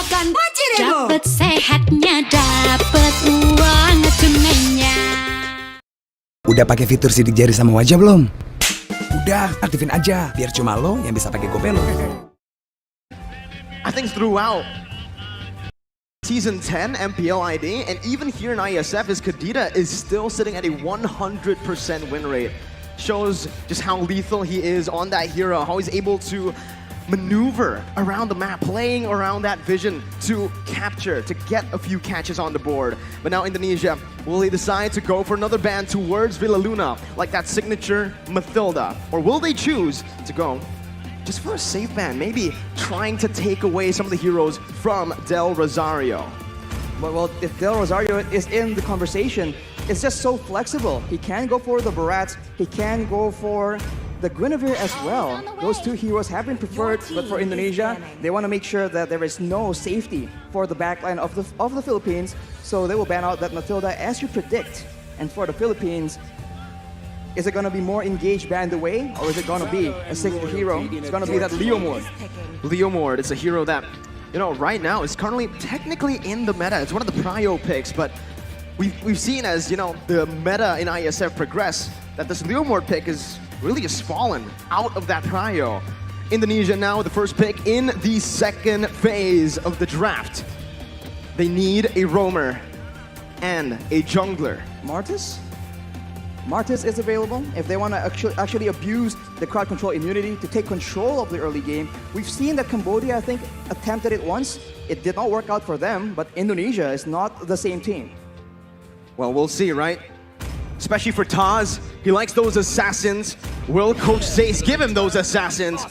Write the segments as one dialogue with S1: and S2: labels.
S1: makan Bajirego.
S2: Dapat sehatnya, dapat uang tunainya.
S3: Udah pakai fitur sidik jari sama wajah belum? Udah, aktifin aja biar cuma lo yang bisa pakai GoPay lo.
S4: I think throughout Season 10 MPL ID and even here in IESF, is Kadita is still sitting at a 100% win rate. Shows just how lethal he is on that hero, how he's able to maneuver around the map, playing around that vision to capture, to get a few catches on the board. But now Indonesia, will they decide to go for another ban towards Villa Luna, like that signature Mathilda? Or will they choose to go just for a safe ban, maybe trying to take away some of the heroes from Del Rosario?
S5: Well, if Del Rosario is in the conversation, it's just so flexible. He can go for the Barats, he can go for the Guinevere as well. Those two heroes have been preferred, but for Indonesia, they want to make sure that there is no safety for the backline of the Philippines, so they will ban out that Mathilda as you predict. And for the Philippines, is it going to be more engaged banned away, or is it going to be a sixth hero? It's going to be that Leomord.
S4: Leomord, it's a hero that, you know, right now is currently technically in the meta. It's one of the prio picks, but we've seen as, you know, the meta in ISF progress, that this Leomord pick is really just fallen out of that prio. Indonesia now the first pick in the second phase of the draft. They need a roamer and a jungler.
S5: Martis? Martis is available if they want to actually abuse the crowd control immunity to take control of the early game. We've seen that Cambodia, I think, attempted it once. It did not work out for them, but Indonesia is not the same team.
S4: Well, we'll see, right? Especially for Taz, he likes those assassins. Will Coach Zace give him those assassins?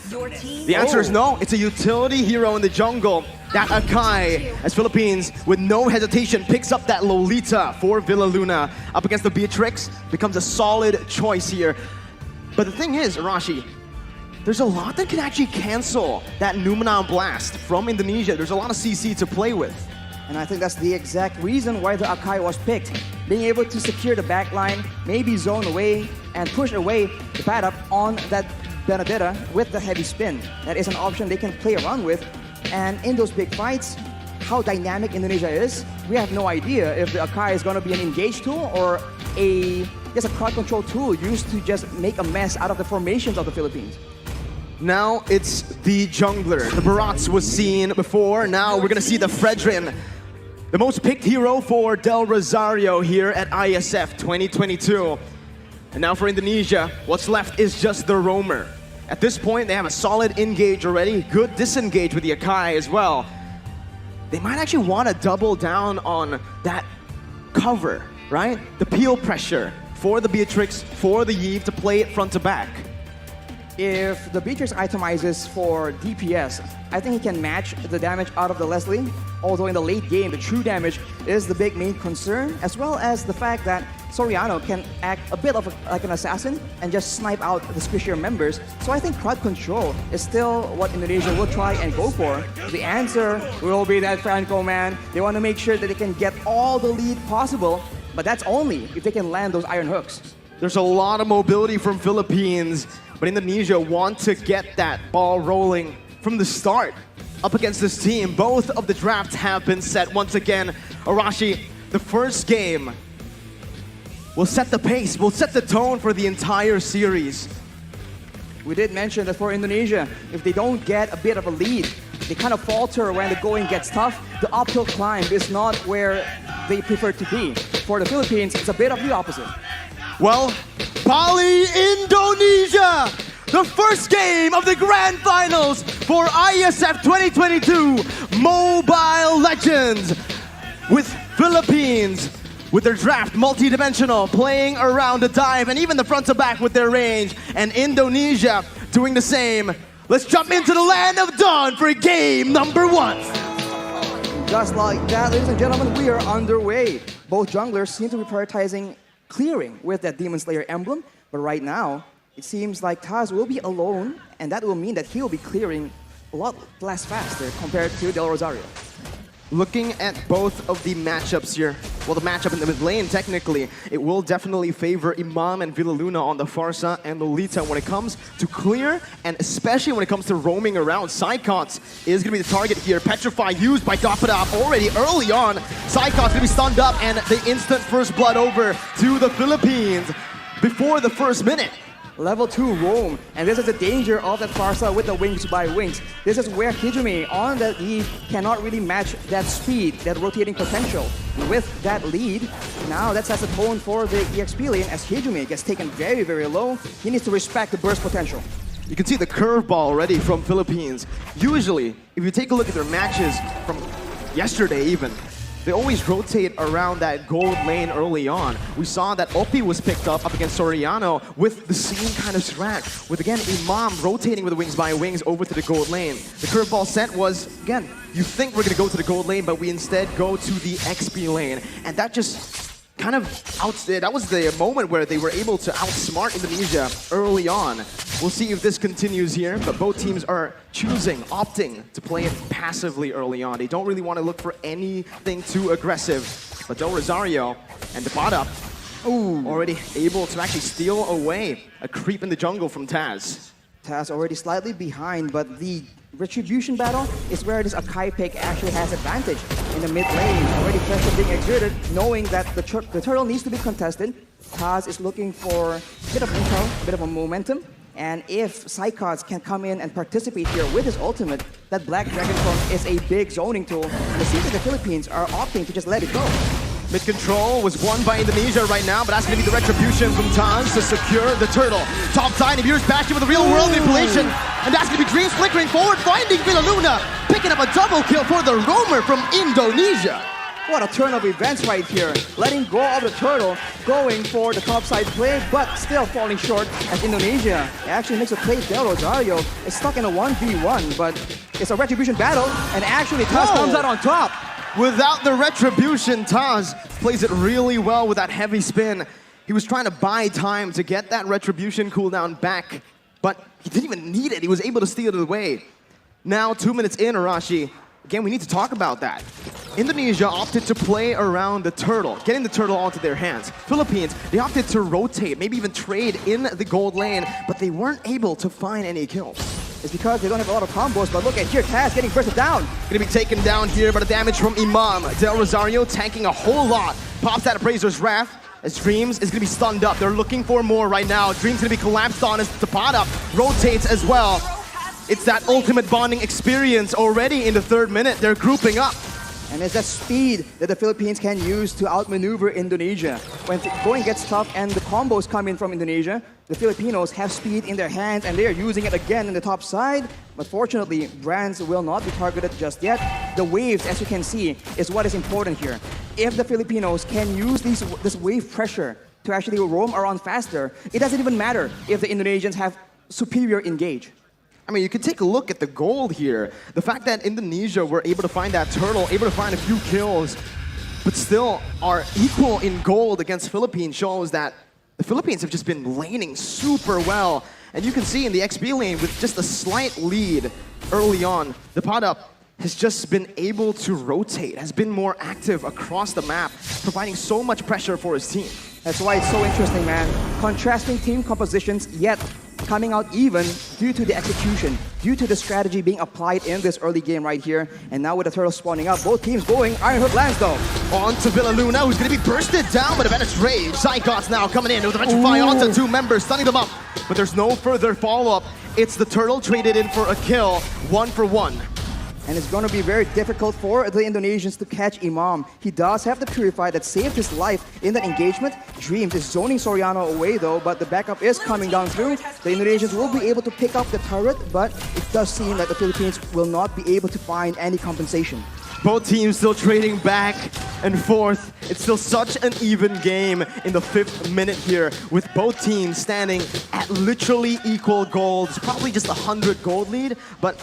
S4: The answer is no. It's a utility hero in the jungle. That Akai, as Philippines, with no hesitation, picks up that Lolita for Villa Luna. Up against the Beatrix, becomes a solid choice here. But the thing is, Arashi, there's a lot that can actually cancel that Numina Blast from Indonesia. There's a lot of CC to play with.
S5: And I think that's the exact reason why the Akai was picked. Being able to secure the backline, maybe zone away, and push away the pad up on that Benedetta with the heavy spin. That is an option they can play around with. And in those big fights, how dynamic Indonesia is, we have no idea if the Akai is going to be an engage tool or just a crowd control tool used to just make a mess out of the formations of the Philippines.
S4: Now it's the jungler. The Barats was seen before. Now we're going to see the Fredrin, the most picked hero for Del Rosario here at ISF 2022. And now for Indonesia, what's left is just the roamer. At this point, they have a solid engage already, good disengage with the Akai as well. They might actually want to double down on that cover, right? The peel pressure for the Beatrix, for the Yve to play it front to back.
S5: If the Beatrix itemizes for DPS, I think he can match the damage out of the Leslie. Although in the late game, the true damage is the big main concern, as well as the fact that Soriano can act a bit of like an assassin and just snipe out the squishier members. So I think crowd control is still what Indonesia will try and go for. The answer will be that Franco, man. They want to make sure that they can get all the lead possible, but that's only if they can land those iron hooks.
S4: There's a lot of mobility from Philippines, but Indonesia want to get that ball rolling from the start. Up against this team, both of the drafts have been set. Once again, Arashi, the first game will set the pace, will set the tone for the entire series.
S5: We did mention that for Indonesia, if they don't get a bit of a lead, they kind of falter when the going gets tough. The uphill climb is not where they prefer to be. For the Philippines, it's a bit of the opposite.
S4: Well, Bali, Indonesia! The first game of the Grand Finals for IESF 2022 Mobile Legends, with Philippines with their draft multi-dimensional, playing around the dive and even the front to back with their range, and Indonesia doing the same. Let's jump into the land of dawn for game number 1.
S5: Just like that, ladies and gentlemen, we are underway. Both junglers seem to be prioritizing clearing with that Demon Slayer emblem, but right now, it seems like Taz will be alone, and that will mean that he will be clearing a lot less faster compared to Del Rosario.
S4: Looking at both of the matchups here, well, the matchup in the mid lane, technically, it will definitely favor Imam and Villaluna on the Farsa and Lolita when it comes to clear, and especially when it comes to roaming around. Psychots is going to be the target here. Petrify used by Dapadap already early on. Psychots going to be stunned up, and the instant first blood over to the Philippines before the first minute.
S5: Level 2 roam, and this is the danger of that Farsa with the wings by wings. This is where Hijumi on that lead cannot really match that speed, that rotating potential. With that lead, now that sets the tone for the EXP lane as Hijumi gets taken very, very low. He needs to respect the burst potential.
S4: You can see the curveball already from Philippines. Usually, if you take a look at their matches from yesterday even, they always rotate around that gold lane early on. We saw that Oppi was picked up against Soriano with the same kind of strat, with again Imam rotating with the wings by wings over to the gold lane. The curveball set was, again, you think we're gonna go to the gold lane, but we instead go to the XP lane. And that just kind of that was the moment where they were able to outsmart Indonesia early on. We'll see if this continues here, but both teams are opting to play it passively early on. They don't really want to look for anything too aggressive. But Del Rosario and Dapadap already able to actually steal away a creep in the jungle from Taz.
S5: Taz already slightly behind, but the retribution battle is where this Akai pick actually has advantage. In the mid lane, already pressure being exerted, knowing that the turtle needs to be contested. Taz is looking for a bit of intel, a bit of a momentum. And if Psychots can come in and participate here with his ultimate, that Black Dragon Form is a big zoning tool. And it seems that the Philippines are opting to just let it go.
S4: Mid-control was won by Indonesia right now, but that's going to be the retribution from Taz to secure the turtle. Top side, and here's Bastion with a real-world manipulation. And that's going to be Dreams flickering forward, finding Villaluna, picking up a double kill for the roamer from Indonesia.
S5: What a turn of events right here. Letting go of the turtle, going for the topside play, but still falling short as Indonesia actually makes a play. Del Rosario is stuck in a 1v1, but it's a retribution battle, and actually Taz comes out on top.
S4: Without the retribution, Taz plays it really well with that heavy spin. He was trying to buy time to get that retribution cooldown back, but he didn't even need it. He was able to steal it away. Now, 2 minutes in, Arashi, again, we need to talk about that. Indonesia opted to play around the turtle, getting the turtle onto their hands. Philippines, they opted to rotate, maybe even trade in the gold lane, but they weren't able to find any kills.
S5: It's because they don't have a lot of combos, but look at here, Taz getting bursted down.
S4: Gonna be taken down here by the damage from Imam. Del Rosario tanking a whole lot. Pops that Appraiser's Wrath as Dreams is gonna be stunned up. They're looking for more right now. Dreams gonna be collapsed on as Tapada rotates as well. It's that ultimate bonding experience already in the 3rd minute. They're grouping up.
S5: And it's that speed that the Philippines can use to outmaneuver Indonesia. When going gets tough and the combos come in from Indonesia, the Filipinos have speed in their hands and they are using it again in the top side. But fortunately, Brands will not be targeted just yet. The waves, as you can see, is what is important here. If the Filipinos can use this wave pressure to actually roam around faster, it doesn't even matter if the Indonesians have superior engage.
S4: I mean, you can take a look at the gold here. The fact that Indonesia were able to find that turtle, able to find a few kills, but still are equal in gold against Philippines shows that the Philippines have just been laning super well. And you can see in the XP lane with just a slight lead early on, the Dapadap has just been able to rotate, has been more active across the map, providing so much pressure for his team.
S5: That's why it's so interesting, man. Contrasting team compositions, yet coming out even due to the execution, due to the strategy being applied in this early game right here. And now with the turtle spawning up, both teams going. Iron Hook lands though.
S4: On to Villaluna, who's going to be bursted down by the Venice Rage. Psychots now coming in with the Petrify onto 2 members, stunning them up. But there's no further follow-up. It's the turtle traded in for a kill, 1 for 1.
S5: And it's going to be very difficult for the Indonesians to catch Imam. He does have the Purify that saved his life in that engagement. Dreams is zoning Soriano away though, but the backup is coming down through. The Indonesians will be able to pick up the turret, but it does seem like the Philippines will not be able to find any compensation.
S4: Both teams still trading back and forth. It's still such an even game in the 5th minute here, with both teams standing at literally equal gold. It's probably just 100 gold lead, but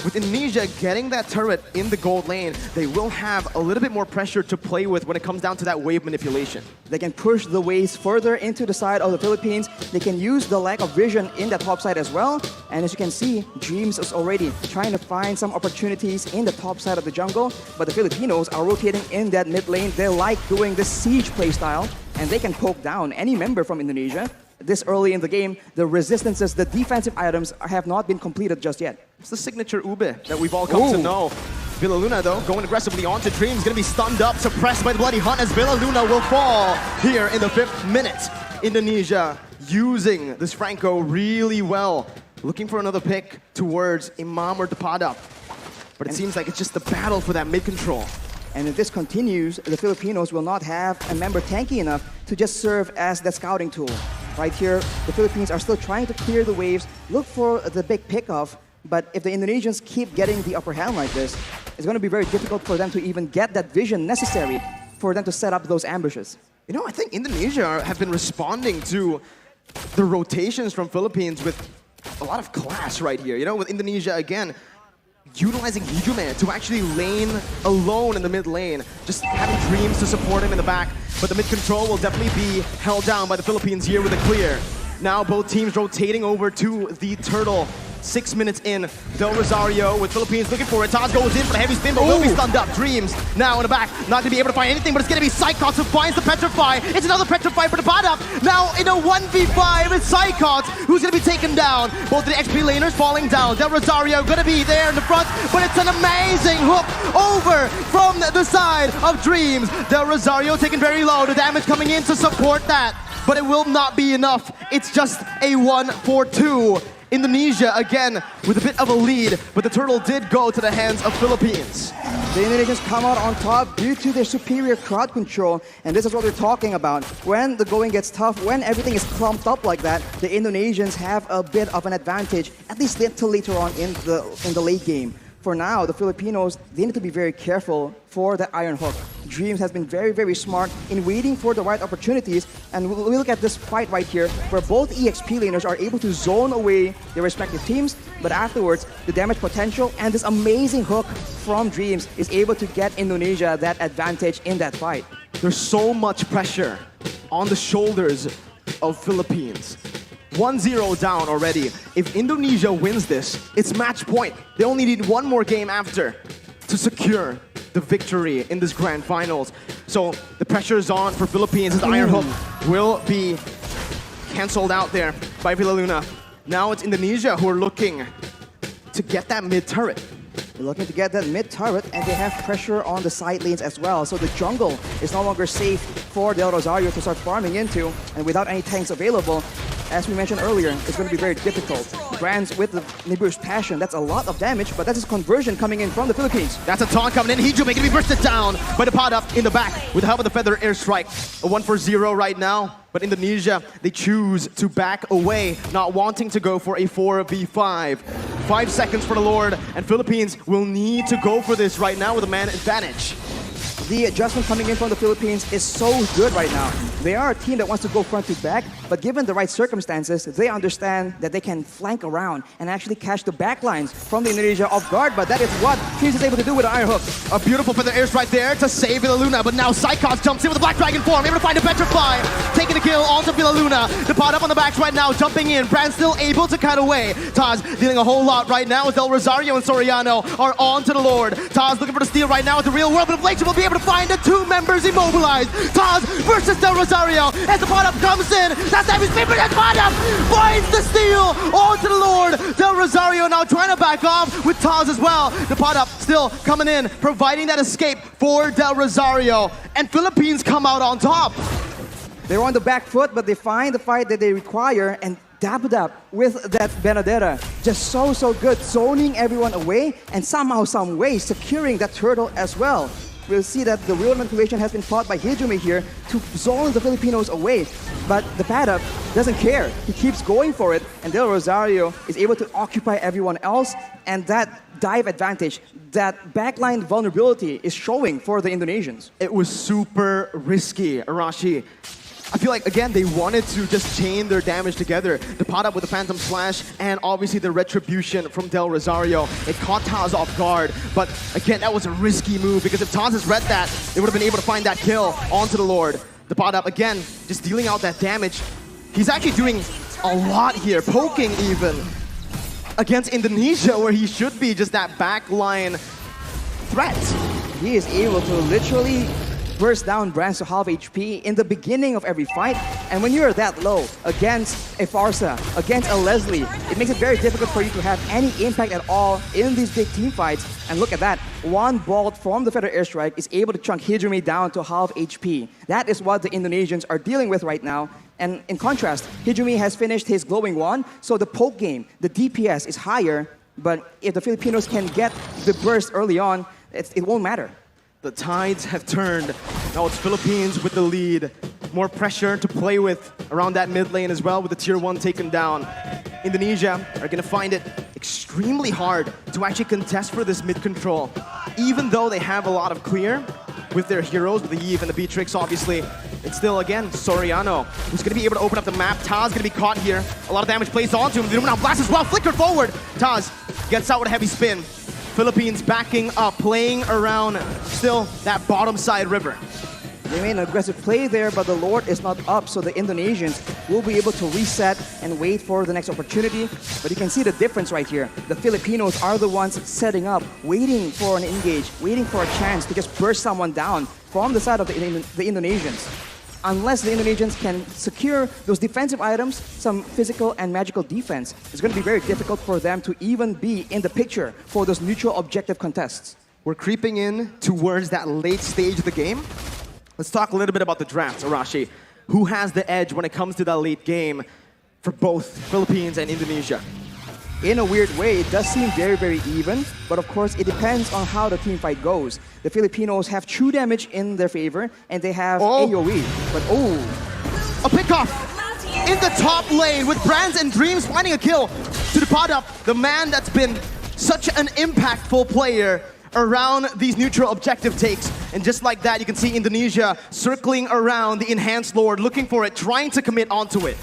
S4: with Indonesia getting that turret in the gold lane, they will have a little bit more pressure to play with when it comes down to that wave manipulation.
S5: They can push the waves further into the side of the Philippines. They can use the lack of vision in that top side as well. And as you can see, Dreams is already trying to find some opportunities in the top side of the jungle. But the Filipinos are rotating in that mid lane. They like doing this siege play style, and they can poke down any member from Indonesia. This early in the game, the resistances, the defensive items have not been completed just yet.
S4: It's the signature ube that we've all come to know. Villa Luna, though, going aggressively onto Dreams, going to be stunned up, suppressed by the Bloody Hunt as Villa Luna will fall here in the 5th minute. Indonesia using this Franco really well, looking for another pick towards Imam or Depada. But it seems like it's just the battle for that mid-control.
S5: And if this continues, the Filipinos will not have a member tanky enough to just serve as that scouting tool. Right here, the Philippines are still trying to clear the waves, look for the big pickoff, but if the Indonesians keep getting the upper hand like this, it's going to be very difficult for them to even get that vision necessary for them to set up those ambushes.
S4: You know, I think Indonesia have been responding to the rotations from Philippines with a lot of class right here. You know, with Indonesia, again, utilizing Hijume to actually lane alone in the mid lane, just having Dreams to support him in the back. But the mid control will definitely be held down by the Philippines here with a clear. Now both teams rotating over to the turtle. 6 minutes in, Del Rosario with Philippines looking for it. Taz goes in for the heavy spin, but will be stunned up. Dreams now in the back, not going to be able to find anything, but it's going to be Psychots who finds the Petrify. It's another Petrify for the Depada. Now in a 1v5, it's Psychots who's going to be taken down. Both of the XP laners falling down. Del Rosario going to be there in the front, but it's an amazing hook over from the side of Dreams. Del Rosario taken very low, the damage coming in to support that, but it will not be enough. It's just a 1-4-2. Indonesia again with a bit of a lead, but the turtle did go to the hands of Philippines.
S5: The Indonesians come out on top due to their superior crowd control, and this is what we're talking about. When the going gets tough, when everything is clumped up like that, the Indonesians have a bit of an advantage, at least until later on in the late game. For now, the Filipinos, they need to be very careful for the Iron Hook. Dreams has been very, very smart in waiting for the right opportunities. And we look at this fight right here, where both EXP laners are able to zone away their respective teams, but afterwards, the damage potential and this amazing hook from Dreams is able to get Indonesia that advantage in that fight.
S4: There's so much pressure on the shoulders of Philippines. 1-0 down already. If Indonesia wins this, it's match point. They only need one more game after to secure the victory in this grand finals. So the pressure is on for Philippines as the Iron Hook will be cancelled out there by Villa Luna. Now it's Indonesia who are looking to get that mid turret.
S5: They're looking to get that mid turret, and they have pressure on the side lanes as well. So the jungle is no longer safe for Del Rosario to start farming into, and without any tanks available, as we mentioned earlier, it's going to be very difficult. Brands with the Nibiru's Passion, that's a lot of damage, but that's his conversion coming in from the Philippines.
S4: That's a taunt coming in. Hijume going to be bursted down by the Depada in the back with the help of the Feather Airstrike. A 1-for-0 right now, but Indonesia, they choose to back away, not wanting to go for a 4v5. 5 seconds for the Lord, and Philippines will need to go for this right now with a man advantage.
S5: The adjustment coming in from the Philippines is so good right now. They are a team that wants to go front to back, but given the right circumstances, they understand that they can flank around and actually catch the backlines from the Indonesia off guard, but that is what Dreams is able to do with the Iron Hook.
S4: A beautiful Feather Airstrike there to save Villa Luna, but now Psychots jumps in with the Black Dragon form, able to find a Petrify, taking the kill onto Villa Luna. The pot up on the backs right now, jumping in. Brand still able to cut away. Taz dealing a whole lot right now as Del Rosario and Soriano are on to the Lord. Taz looking for the steal right now at the real world, but Inflation will be able to find the 2 members immobilized. Taz versus Del Rosario as the pot up comes in. That's Heavy Spin, but the pot up finds the steal onto the Lord. Del Rosario now trying to back off with Taz as well. The pot up still coming in, providing that escape for Del Rosario. And Philippines come out on top.
S5: They're on the back foot, but they find the fight that they require and dab it up with that Benedetta. Just so good, zoning everyone away and somehow, some way, securing that turtle as well. We'll see that the real manipulation has been fought by Hijume here to zone the Filipinos away. But the Paddock doesn't care. He keeps going for it, and Del Rosario is able to occupy everyone else, and that dive advantage, that backline vulnerability is showing for the Indonesians.
S4: It was super risky, Arashi. I feel like, again, they wanted to just chain their damage together. The pot up with the Phantom Slash and obviously the Retribution from Del Rosario. It caught Taz off guard, but again, that was a risky move because if Taz has read that, they would have been able to find that kill onto the Lord. The pot up, again, just dealing out that damage. He's actually doing a lot here, poking even against Indonesia, where he should be just that backline threat.
S5: He is able to literally burst down Brands to half HP in the beginning of every fight. And when you're that low against a Farsa, against a Leslie, it makes it very difficult for you to have any impact at all in these big team fights. And look at that, one bolt from the Feather Airstrike is able to chunk Hijumi down to half HP. That is what the Indonesians are dealing with right now. And in contrast, Hijumi has finished his glowing wand, so the poke game, the DPS is higher, but if the Filipinos can get the burst early on, it won't matter.
S4: The tides have turned. Now it's Philippines with the lead. More pressure to play with around that mid lane as well with the tier 1 taken down. Indonesia are going to find it extremely hard to actually contest for this mid control. Even though they have a lot of clear with their heroes, with the Eve and the Beatrix obviously, it's still, again, Soriano who's going to be able to open up the map. Taz going to be caught here. A lot of damage placed onto him. The Illuminati Blast as well, flickered forward. Taz gets out with a heavy spin. Philippines backing up, playing around still that bottom side river.
S5: They made an aggressive play there, but the Lord is not up, so the Indonesians will be able to reset and wait for the next opportunity. But you can see the difference right here. The Filipinos are the ones setting up, waiting for an engage, waiting for a chance to just burst someone down from the side of the Indonesians. Unless the Indonesians can secure those defensive items, some physical and magical defense, it's going to be very difficult for them to even be in the picture for those neutral objective contests.
S4: We're creeping in towards that late stage of the game. Let's talk a little bit about the draft, Arashi. Who has the edge when it comes to that late game for both Philippines and Indonesia?
S5: In a weird way, it does seem very, very even, but of course, it depends on how the team fight goes. The Filipinos have true damage in their favor, and they have AoE, but
S4: a pickoff in the top lane with Brands and Dreams finding a kill to the pot up, the man that's been such an impactful player around these neutral objective takes. And just like that, you can see Indonesia circling around the Enhanced Lord, looking for it, trying to commit onto it.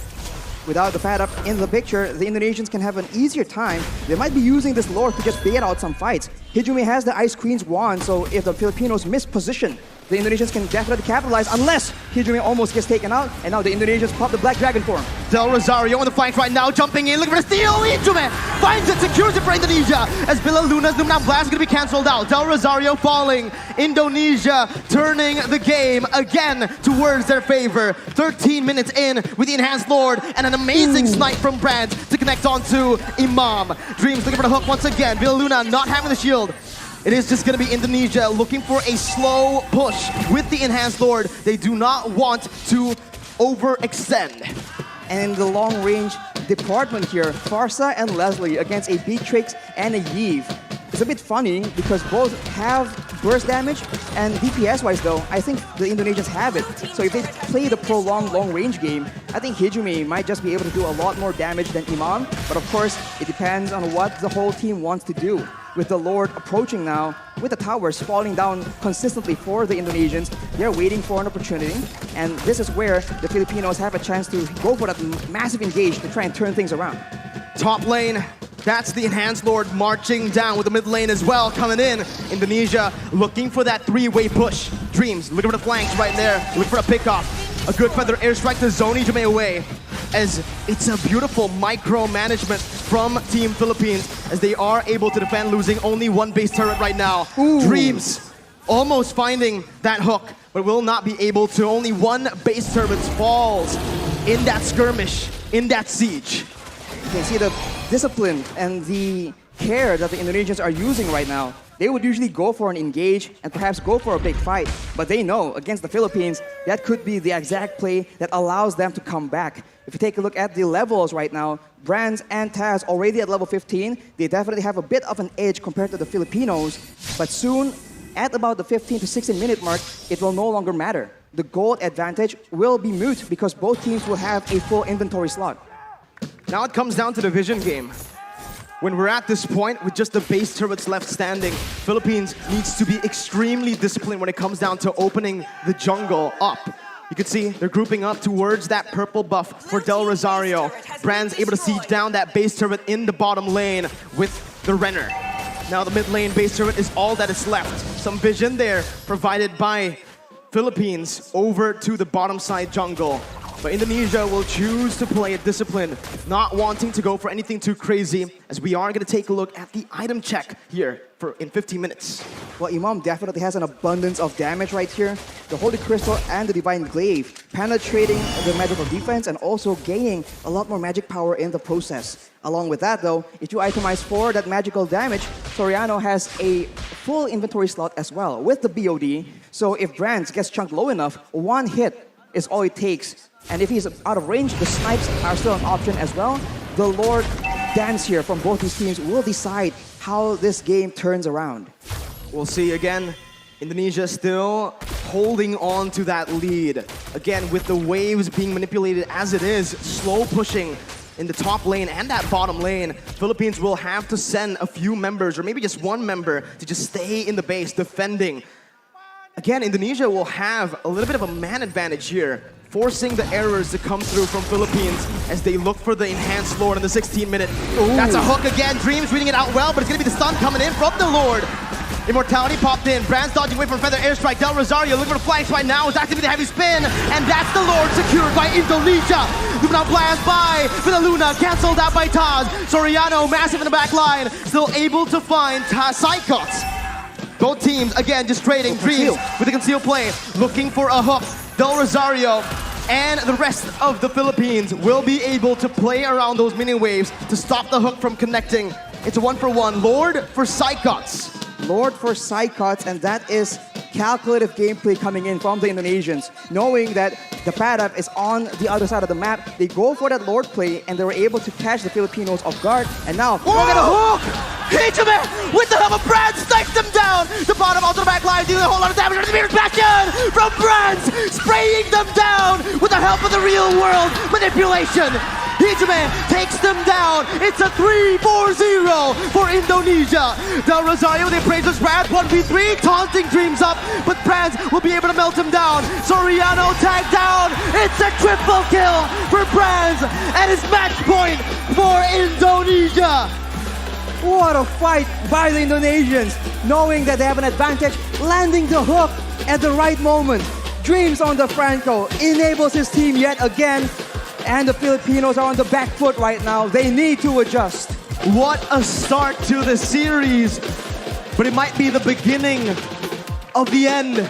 S5: Without the Fat Up in the picture, the Indonesians can have an easier time. They might be using this Lord to just bait out some fights. Hijumi has the Ice Queen's wand, so if the Filipinos miss position, the Indonesians can definitely capitalize unless Hijumi almost gets taken out, and now the Indonesians pop the Black Dragon for him.
S4: Del Rosario on the flank right now, jumping in, looking for a steal. Hijumi finds it, secures it for Indonesia as Villa Luna's Lumina Blast is going to be cancelled out. Del Rosario falling. Indonesia turning the game again towards their favor. 13 minutes in with the Enhanced Lord and an amazing snipe from Brand to connect onto Imam. Dreams looking for the hook once again. Villa Luna not having the shield. It is just going to be Indonesia looking for a slow push with the Enhanced Lord. They do not want to overextend.
S5: And the long-range department here, Farsa and Leslie against a Beatrix and a Yve. It's a bit funny because both have burst damage, and DPS-wise though, I think the Indonesians have it. So if they play the prolonged long-range game, I think Hijumi might just be able to do a lot more damage than Imam. But of course, it depends on what the whole team wants to do. With the Lord approaching now, with the towers falling down consistently for the Indonesians, they're waiting for an opportunity. And this is where the Filipinos have a chance to go for that massive engage to try and turn things around.
S4: Top lane, that's the Enhanced Lord marching down with the mid lane as well coming in. Indonesia looking for that three-way push. Dreams looking for the flanks right there, looking for a pickoff. A good feather airstrike to zone Hijumi away, as it's a beautiful micromanagement from Team Philippines as they are able to defend, losing only one base turret right now. Dreams almost finding that hook, but will not be able to. Only one base turret falls in that skirmish, in that siege.
S5: You can see the discipline and the care that the Indonesians are using right now. They would usually go for an engage and perhaps go for a big fight, but they know against the Philippines, that could be the exact play that allows them to come back. If you take a look at the levels right now, Brands and Taz already at level 15, they definitely have a bit of an edge compared to the Filipinos, but soon, at about the 15 to 16 minute mark, it will no longer matter. The gold advantage will be moot because both teams will have a full inventory slot.
S4: Now it comes down to the vision game. When we're at this point with just the base turrets left standing, Philippines needs to be extremely disciplined when it comes down to opening the jungle up. You can see they're grouping up towards that purple buff for Del Rosario. Brand's able to siege down that base turret in the bottom lane with the Renner. Now the mid lane base turret is all that is left. Some vision there provided by Philippines over to the bottom side jungle. But Indonesia will choose to play it disciplined, not wanting to go for anything too crazy, as we are going to take a look at the item check here in 15 minutes.
S5: Well, Imam definitely has an abundance of damage right here. The Holy Crystal and the Divine Glaive penetrating the magical defense and also gaining a lot more magic power in the process. Along with that though, if you itemize for that magical damage, Soriano has a full inventory slot as well with the BOD. So if Brands gets chunked low enough, one hit is all it takes. And if he's out of range, the snipes are still an option as well. The Lord Dance here from both these teams will decide how this game turns around.
S4: We'll see again. Indonesia still holding on to that lead. Again, with the waves being manipulated as it is, slow pushing in the top lane and that bottom lane, Philippines will have to send a few members or maybe just one member to just stay in the base defending. Again, Indonesia will have a little bit of a man advantage here, forcing the errors to come through from Philippines as they look for the enhanced Lord in the 16-minute. That's a hook again. Dreams reading it out well, but it's going to be the stun coming in from the Lord. Immortality popped in. Brands dodging away from Feather Airstrike. Del Rosario looking for the flanks right now. Is activating the heavy spin. And that's the Lord secured by Indonesia. Luna blast by with a Luna. Cancelled out by Taz. Soriano massive in the back line. Still able to find Psychots. Both teams, again, just trading. Dreams with the concealed play. Looking for a hook. Del Rosario and the rest of the Philippines will be able to play around those mini waves to stop the hook from connecting. It's a 1-for-1. Lord for Psychots.
S5: Lord for Psychots, and that is calculative gameplay coming in from the Indonesians. Knowing that the Padap is on the other side of the map, they go for that Lord play, and they were able to catch the Filipinos off guard. And now, look at a hook! Hijime with the help of Brands snipes them down! The bottom onto the back line, dealing a whole lot of damage. The Mirror's Bastion from Brands, spraying them down with the help of the real world manipulation. Hijime takes them down. It's a 3-4-0 for Indonesia. Del Rosario with the Appraiser's Brand 1v3, taunting Dreams up, but Brands will be able to melt him down. Soriano tagged down. It's a triple kill for Brands, and it's match point for Indonesia. What a fight by the Indonesians, knowing that they have an advantage, landing the hook at the right moment. Dreams on the Franco enables his team yet again. And the Filipinos are on the back foot right now. They need to adjust.
S4: What a start to the series. But it might be the beginning of the end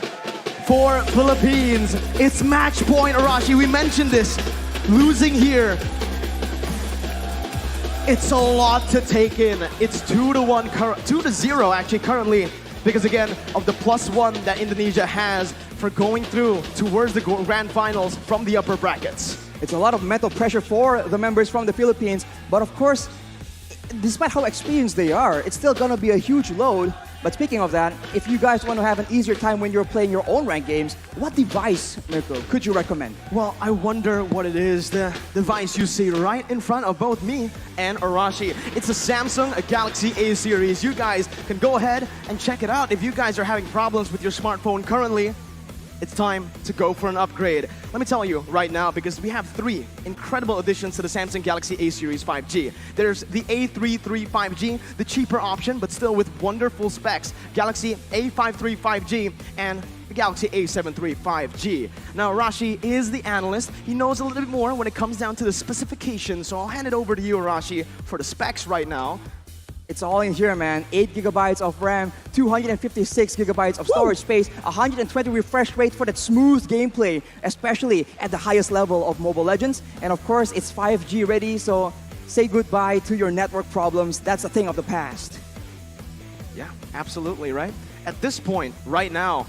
S4: for Philippines. It's match point, Arashi. We mentioned this. Losing here. It's a lot to take in. It's 2-1, 2-0 actually currently. Because again, of the +1 that Indonesia has for going through towards the grand finals from the upper brackets.
S5: It's a lot of mental pressure for the members from the Philippines. But of course, despite how experienced they are, it's still going to be a huge load. But speaking of that, if you guys want to have an easier time when you're playing your own ranked games, what device, Mirko, could you recommend?
S4: Well, I wonder what it is. The device you see right in front of both me and Arashi. It's a Samsung Galaxy A series. You guys can go ahead and check it out. If you guys are having problems with your smartphone currently, it's time to go for an upgrade. Let me tell you right now, because we have 3 incredible additions to the Samsung Galaxy A series 5G. There's the A33 5G, the cheaper option, but still with wonderful specs. Galaxy A53 5G and the Galaxy A73 5G. Now, Arashi is the analyst. He knows a little bit more when it comes down to the specifications, so I'll hand it over to you, Arashi, for the specs right now.
S5: It's all in here, man. 8 gigabytes of RAM, 256 gigabytes of storage space, 120 refresh rate for that smooth gameplay, especially at the highest level of Mobile Legends. And of course, it's 5G ready, so say goodbye to your network problems. That's a thing of the past.
S4: Yeah, absolutely, right? At this point, right now,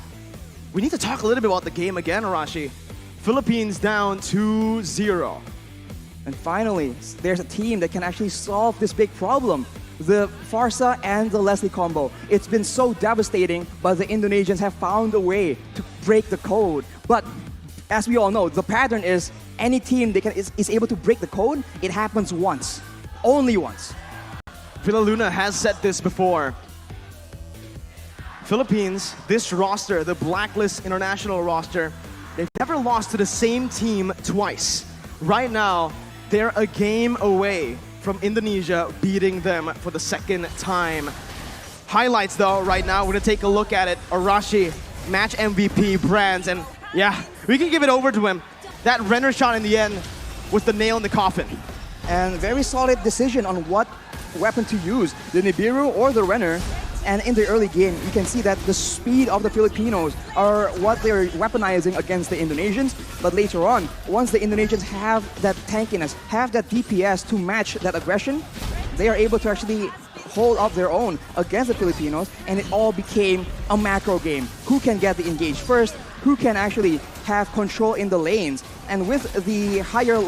S4: we need to talk a little bit about the game again, Arashi. Philippines down 2-0.
S5: And finally, there's a team that can actually solve this big problem. The Farsa and the Leslie combo. It's been so devastating, but the Indonesians have found a way to break the code. But as we all know, the pattern is any team that is able to break the code, it happens once. Only once.
S4: Villa Luna has said this before. Philippines, this roster, the Blacklist International roster, They've never lost to the same team twice. Right now, they're a game away from Indonesia beating them for the second time. Highlights though, right now, we're gonna take a look at it. Arashi, match MVP, Brands, and yeah, we can give it over to him. That Renner shot in the end was the nail in the coffin.
S5: And very solid decision on what weapon to use, the Nibiru or the Renner. And in the early game, you can see that the speed of the Filipinos are what they're weaponizing against the Indonesians. But later on, once the Indonesians have that tankiness, have that DPS to match that aggression, they are able to actually hold up their own against the Filipinos, and it all became a macro game. Who can get the engage first? Who can actually have control in the lanes? And with the higher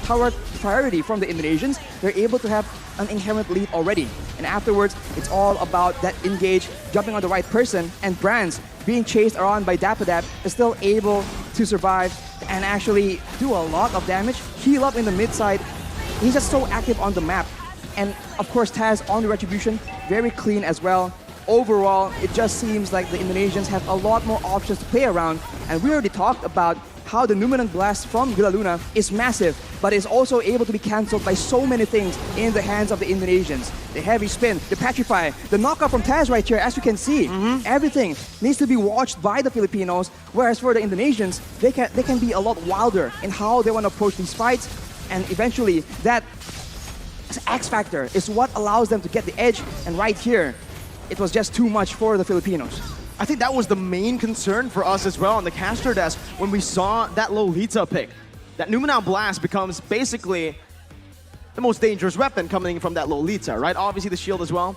S5: tower priority from the Indonesians, they're able to have an inherent lead already. And afterwards, it's all about that engage, jumping on the right person, and Brands being chased around by Dapadap is still able to survive and actually do a lot of damage, heal up in the mid side. He's just so active on the map. And of course, Taz on the Retribution, very clean as well. Overall, it just seems like the Indonesians have a lot more options to play around. And we already talked about how the Numinant Blast from Gila Luna is massive, but is also able to be cancelled by so many things in the hands of the Indonesians. The heavy spin, the petrify, the knockout from Taz right here, as you can see. Everything needs to be watched by the Filipinos, whereas for the Indonesians, they can be a lot wilder in how they want to approach these fights, and eventually that X factor is what allows them to get the edge, and right here, it was just too much for the Filipinos.
S4: I think that was the main concern for us as well on the caster desk when we saw that Lolita pick. That Numinant Blast becomes basically the most dangerous weapon coming from that Lolita, right? Obviously the shield as well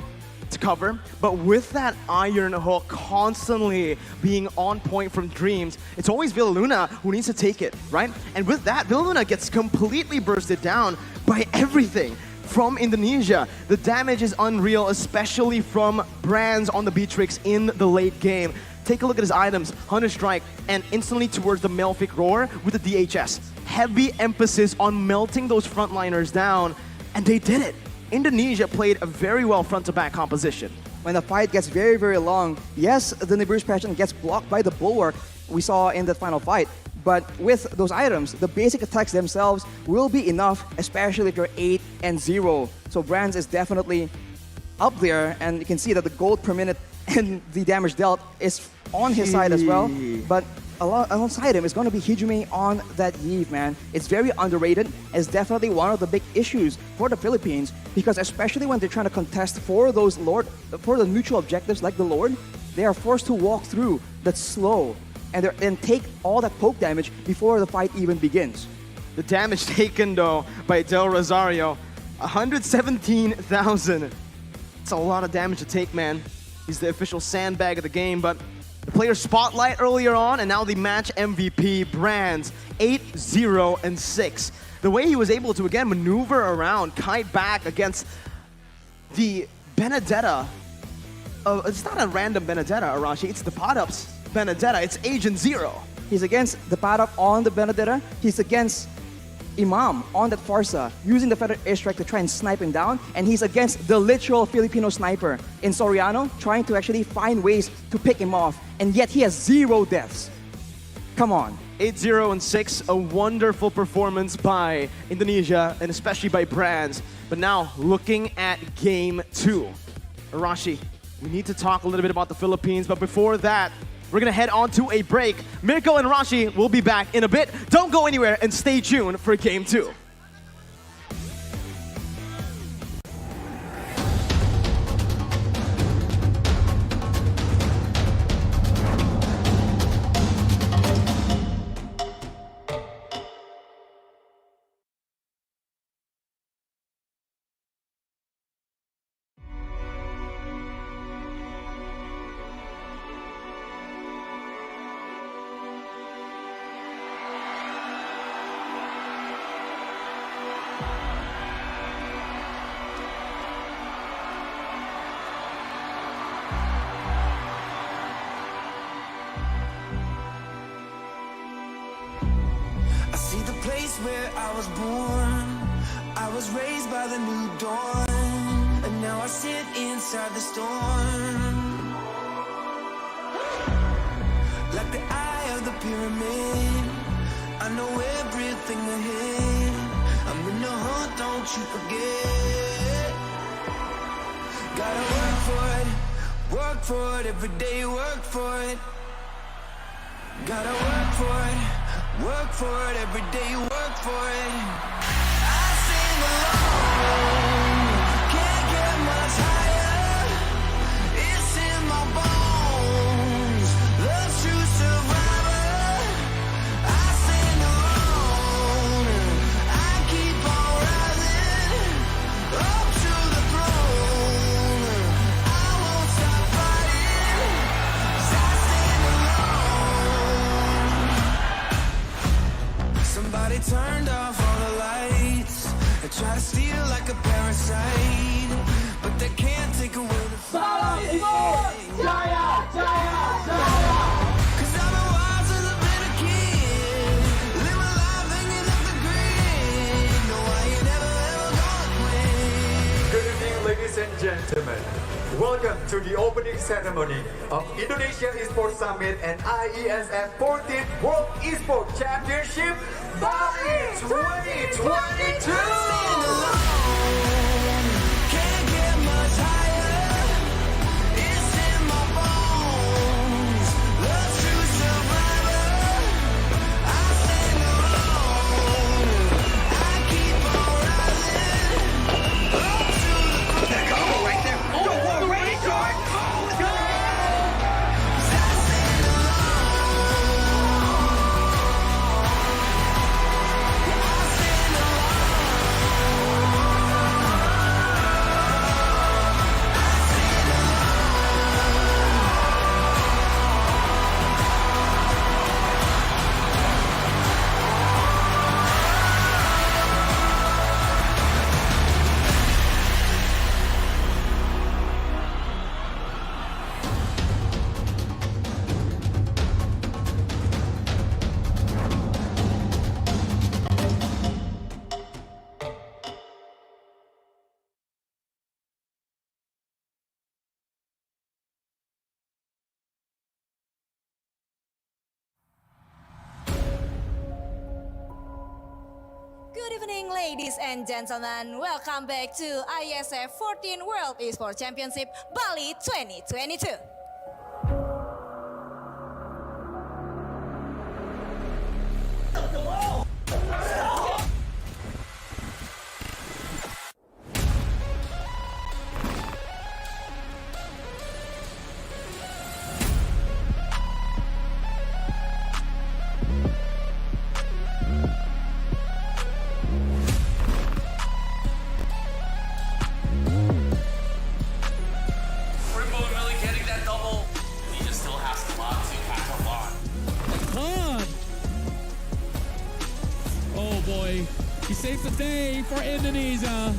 S4: to cover, but with that Iron Hook constantly being on point from Dreams, it's always Villaluna who needs to take it, right? And with that, Villaluna gets completely bursted down by everything from Indonesia. The damage is unreal, especially from Brands on the Beatrix in the late game. Take a look at his items, Hunter Strike, and instantly towards the Malefic Roar with the DHS. Heavy emphasis on melting those frontliners down, and they did it. Indonesia played a very well front-to-back composition.
S5: When the fight gets very, very long, yes, the Nibiru's passion gets blocked by the Bulwark we saw in that final fight. But with those items, the basic attacks themselves will be enough, especially if you're 8-0. So Brands is definitely up there, and you can see that the gold per minute and the damage dealt is on his side as well. But alongside him is going to be Hijumi on that Eve, man. It's very underrated. It's definitely one of the big issues for the Philippines, because especially when they're trying to contest for those for the neutral objectives like the Lord, they are forced to walk through that slow and take all that poke damage before the fight even begins.
S4: The damage taken though by Del Rosario, 117,000. It's a lot of damage to take, man. He's the official sandbag of the game, but the player spotlight earlier on, and now the match MVP, Brands, 8-0-6. The way he was able to again maneuver around, kite back against the Benedetta. It's not a random Benedetta, Arashi, it's the Pot-Up's Benedetta, it's Agent Zero.
S5: He's against the Paddock on the Benedetta. He's against Imam on that Farsa, using the feathered airstrike to try and snipe him down. And he's against the literal Filipino sniper in Soriano, trying to actually find ways to pick him off. And yet he has 0 deaths. Come on.
S4: 8-0-6, a wonderful performance by Indonesia, and especially by Brands. But now, looking at Game 2. Arashi, we need to talk a little bit about the Philippines, but before that, we're gonna head on to a break. Mirko and Rashi will be back in a bit. Don't go anywhere and stay tuned for Game 2.
S1: I see the place where I was born. I was raised by the new dawn, and now I sit inside the storm. Like the eye of the pyramid. I know everything ahead. I'm in the hunt, don't you forget. Gotta work for it, every day work for it. Gotta work for it, every day work for it. I sing alone, can't get much higher. It's in my bones, love true survivor. I sing alone, I keep on rising up to the throne. I won't stop fighting, 'cause I sing alone. Somebody turned off all the lights. They try to steal like a parasite, but they can't take away the fight. 'Cause I've been wild since I've been a kid. Live my life hanging off the grid. No, I ain't never ever gonna quit.
S6: Good evening, ladies and gentlemen. Welcome to the opening ceremony of Indonesia Esport Summit and IESF 14th World Esport Championship Bali 2022.
S1: Can't get much higher. It's in my bones. Love true survivor. I sing alone. I keep on rising up to the throne. Right there. Go for it, ready, George. Let's go. 'Cause I sing alone. I sing
S7: Good evening, ladies and gentlemen. Welcome back to IESF 14 World Esport Championship Bali 2022.
S8: Oh boy, he saves the day for Indonesia.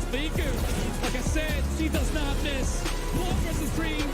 S8: Speaker, like I said, she does not miss. Blue versus green.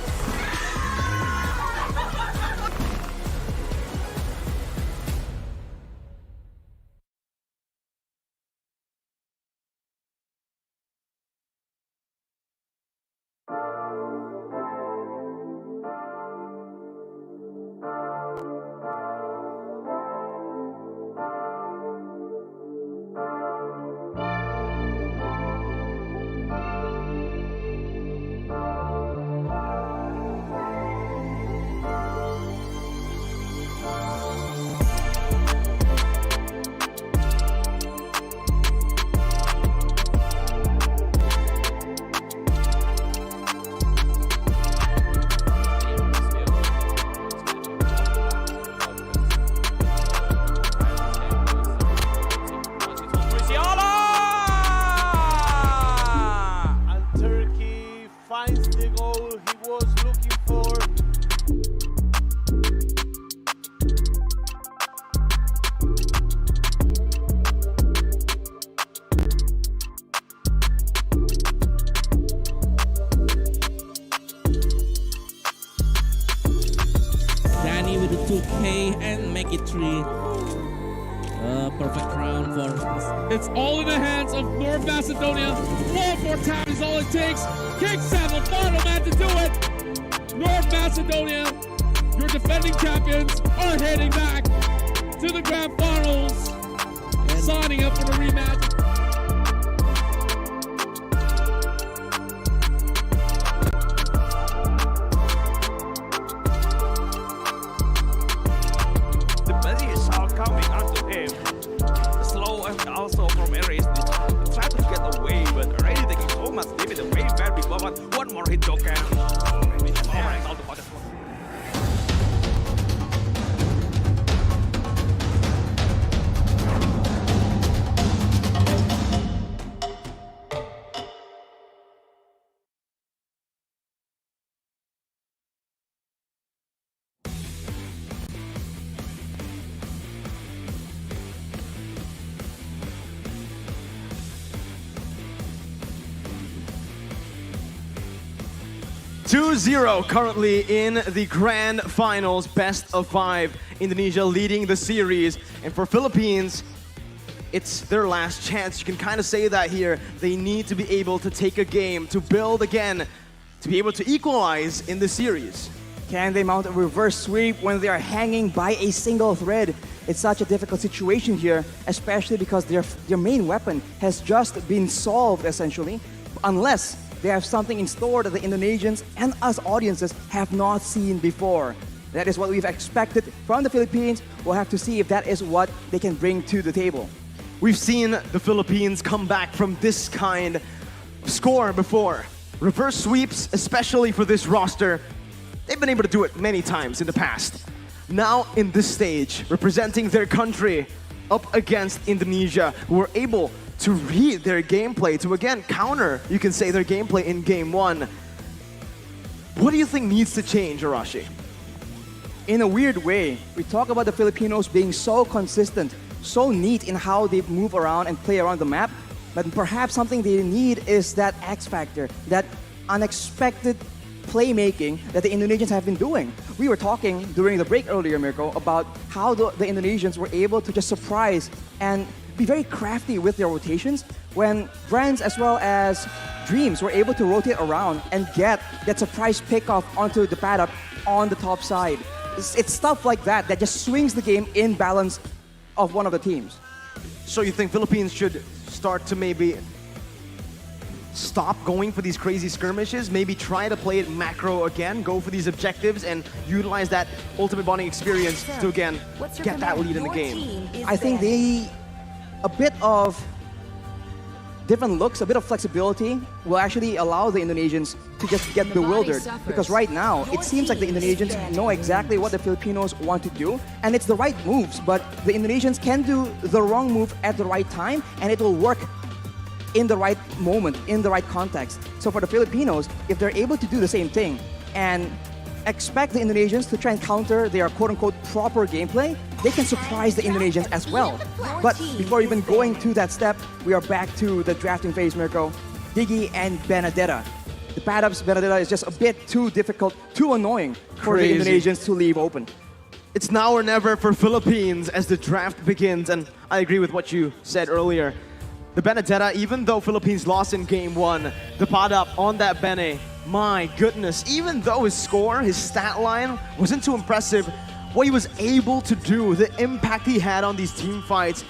S8: Danny with the 2K and make it 3. Perfect crown for... It's all in the hands of North Macedonia. 4 tap is all it takes. King Sam, the final man to do it. North Macedonia, your defending champions, are heading back to the grand finals, signing up for the rematch.
S9: The belly is all coming onto him. Slow and also from Aries try to get away, but already taking so much damage away. Very big moment. One more hit token. All the bottom.
S4: 2-0 currently in the grand finals, best of 5. Indonesia leading the series. And for Philippines, it's their last chance. You can kind of say that here. They need to be able to take a game, to build again, to be able to equalize in the series.
S5: Can they mount a reverse sweep when they are hanging by a single thread? It's such a difficult situation here, especially because their main weapon has just been solved, essentially, unless they have something in store that the Indonesians and us audiences have not seen before. That is what we've expected from the Philippines. We'll have to see if that is what they can bring to the table.
S4: We've seen the Philippines come back from this kind of score before. Reverse sweeps, especially for this roster, they've been able to do it many times in the past. Now in this stage, representing their country up against Indonesia, who were able to read their gameplay, to again counter, you can say, their gameplay in game 1. What do you think needs to change, Arashi?
S5: In a weird way, we talk about the Filipinos being so consistent, so neat in how they move around and play around the map, but perhaps something they need is that X factor, that unexpected playmaking that the Indonesians have been doing. We were talking during the break earlier, Mirko, about how the Indonesians were able to just surprise and be very crafty with their rotations when Brands as well as Dreams were able to rotate around and get that surprise pickoff onto the pad up on the top side. It's stuff like that that just swings the game in balance of one of the teams.
S4: So you think Philippines should start to maybe stop going for these crazy skirmishes, maybe try to play it macro again, go for these objectives and utilize that ultimate bonding experience to again get that lead in the game?
S5: I think a bit of different looks, a bit of flexibility will actually allow the Indonesians to just get bewildered. Because right now, it seems like the Indonesians know exactly what the Filipinos want to do, and it's the right moves, but the Indonesians can do the wrong move at the right time, and it will work in the right moment, in the right context. So for the Filipinos, if they're able to do the same thing and expect the Indonesians to try and counter their quote-unquote proper gameplay, they can surprise the Indonesians as well. But before even going to that step, we are back to the drafting phase, Mirko. Diggy and Benedetta. The pad-ups Benedetta is just a bit too difficult, too annoying for the Indonesians to leave open.
S4: It's now or never for Philippines as the draft begins, and I agree with what you said earlier. The Benedetta, even though Philippines lost in game 1, the pad-up on that Bene, my goodness, even though his score, his stat line wasn't too impressive, what he was able to do, the impact he had on these team fights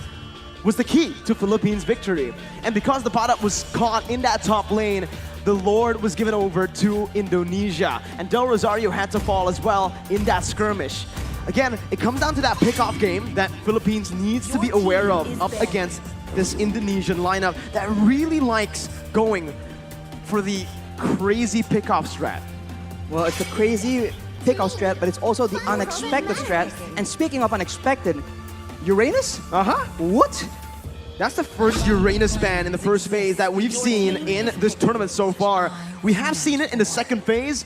S4: was the key to Philippines' victory. And because the pad-up was caught in that top lane, the Lord was given over to Indonesia. And Del Rosario had to fall as well in that skirmish. Again, it comes down to that pick-off game that Philippines needs to be aware of up against this Indonesian lineup that really likes going for the crazy pick-off strat.
S5: Well, it's a crazy pick-off strat, but it's also the unexpected strat. And speaking of unexpected, Uranus? What?
S4: That's the first Uranus ban in the first phase that we've seen in this tournament so far. We have seen it in the second phase,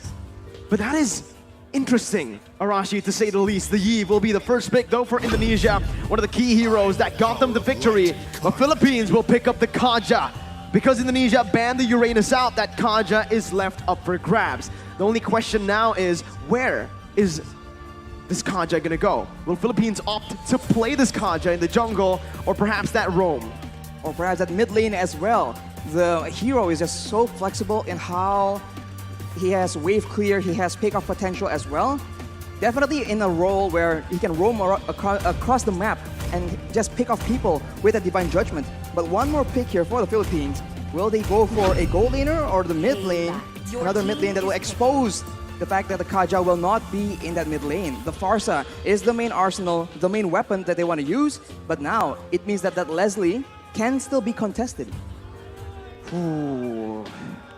S4: but that is interesting, Arashi, to say the least. The Yi will be the first pick, though, for Indonesia. One of the key heroes that got them the victory. But Philippines will pick up the Kaja. Because Indonesia banned the Uranus out, that Kaja is left up for grabs. The only question now is, where is this Kaja gonna go? Will Philippines opt to play this Kaja in the jungle, or perhaps that roam?
S5: Or perhaps at mid lane as well. The hero is just so flexible in how he has wave clear, he has pick-off potential as well. Definitely in a role where he can roam across the map and just pick off people with a divine judgment. But one more pick here for the Philippines. Will they go for a gold laner or the mid lane? Another mid lane that will expose the fact that the Kaja will not be in that mid lane. The Farsa is the main arsenal, the main weapon that they want to use. But now it means that Leslie can still be contested.
S4: Ooh.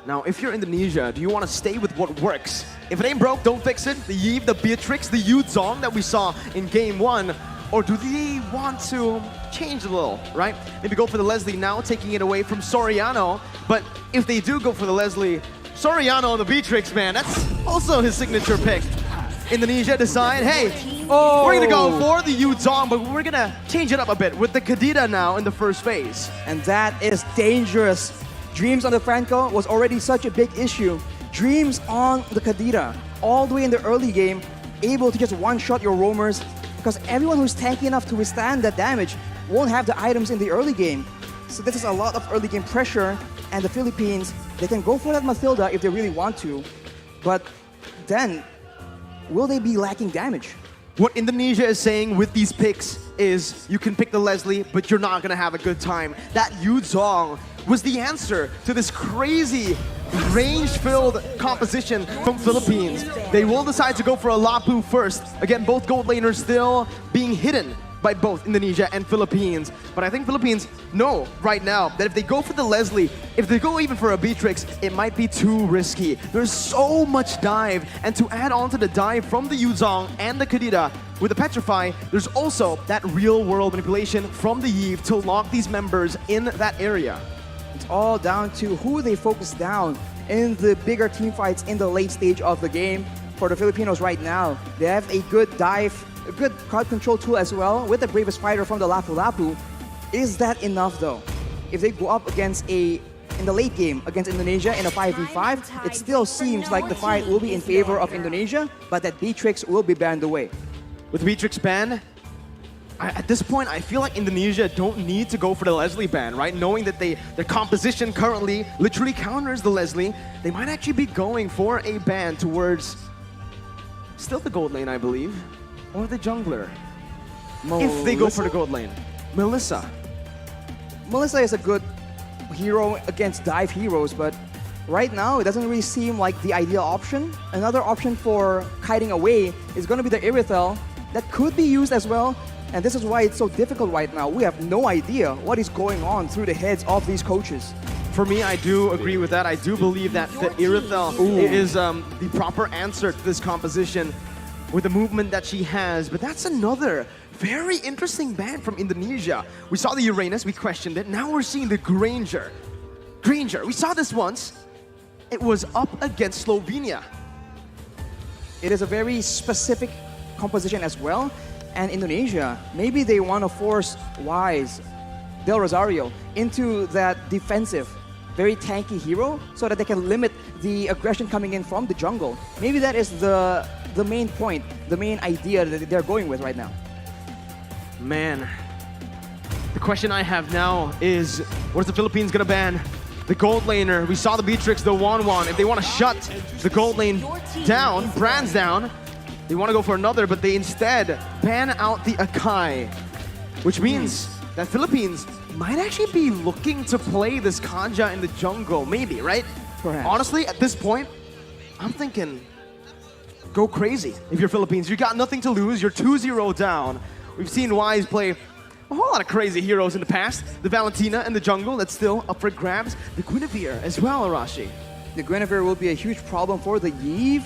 S4: Now, if you're Indonesia, do you want to stay with what works? If it ain't broke, don't fix it. The Yve, the Beatrix, the Yu Zong that we saw in Game 1. Or do they want to change a little, right? Maybe go for the Leslie now, taking it away from Soriano. But if they do go for the Leslie, Soriano, the Beatrix, man, that's also his signature pick. Indonesia decide, hey, we're gonna go for the Yu Zong, but we're gonna change it up a bit with the Kadita now in the first phase.
S5: And that is dangerous. Dreams on the Franco was already such a big issue. Dreams on the Kadita, all the way in the early game, able to just one-shot your roamers, because everyone who's tanky enough to withstand that damage won't have the items in the early game. So this is a lot of early game pressure, and the Philippines, they can go for that Mathilda if they really want to, but then, will they be lacking damage?
S4: What Indonesia is saying with these picks is you can pick the Leslie, but you're not gonna have a good time. That Yu Zong was the answer to this crazy range-filled composition from Philippines. They will decide to go for a Lapu first. Again, both gold laners still being hidden by both Indonesia and Philippines. But I think Philippines know right now that if they go for the Leslie, if they go even for a Beatrix, it might be too risky. There's so much dive, and to add on to the dive from the Yu Zong and the Kadita, with the Petrify, there's also that real-world manipulation from the Yve to lock these members in that area.
S5: It's all down to who they focus down in the bigger team fights in the late stage of the game. For the Filipinos right now, they have a good dive, a good crowd control tool as well with the bravest fighter from the Lapu Lapu. Is that enough though? If they go up against in the late game against Indonesia in a 5v5, it still seems like the fight will be in favor of Indonesia, but that Beatrix will be banned away.
S4: With Beatrix ban, at this point, I feel like Indonesia don't need to go for the Leslie ban, right? Knowing that their composition currently literally counters the Leslie, they might actually be going for a ban towards still the gold lane, I believe, or the jungler. If they go for the gold lane. Melissa.
S5: Melissa is a good hero against dive heroes, but right now it doesn't really seem like the ideal option. Another option for kiting away is going to be the Irithel. That could be used as well. And this is why it's so difficult right now. We have no idea what is going on through the heads of these coaches.
S4: For me, I do agree with that. I do believe that the Irithel is the proper answer to this composition with the movement that she has. But that's another very interesting ban from Indonesia. We saw the Uranus, we questioned it. Now we're seeing the Granger. Granger, we saw this once. It was up against Slovenia.
S5: It is a very specific composition as well. And Indonesia, maybe they want to force Wise, Del Rosario, into that defensive, very tanky hero so that they can limit the aggression coming in from the jungle. Maybe that is the main point, the main idea that they're going with right now.
S4: Man, the question I have now is, where's the Philippines gonna ban? The gold laner, we saw the Beatrix, the Wanwan. If they want to shut the gold lane down, Brands down, they want to go for another, but they instead ban out the Akai, which means that Philippines might actually be looking to play this Kanja in the jungle, maybe, right?
S5: Perhaps.
S4: Honestly, at this point, I'm thinking, go crazy. If you're Philippines, you got nothing to lose, you're 2-0 down. We've seen Wise play a whole lot of crazy heroes in the past. The Valentina in the jungle, that's still up for grabs. The Guinevere as well, Arashi.
S5: The Guinevere will be a huge problem for the Yve,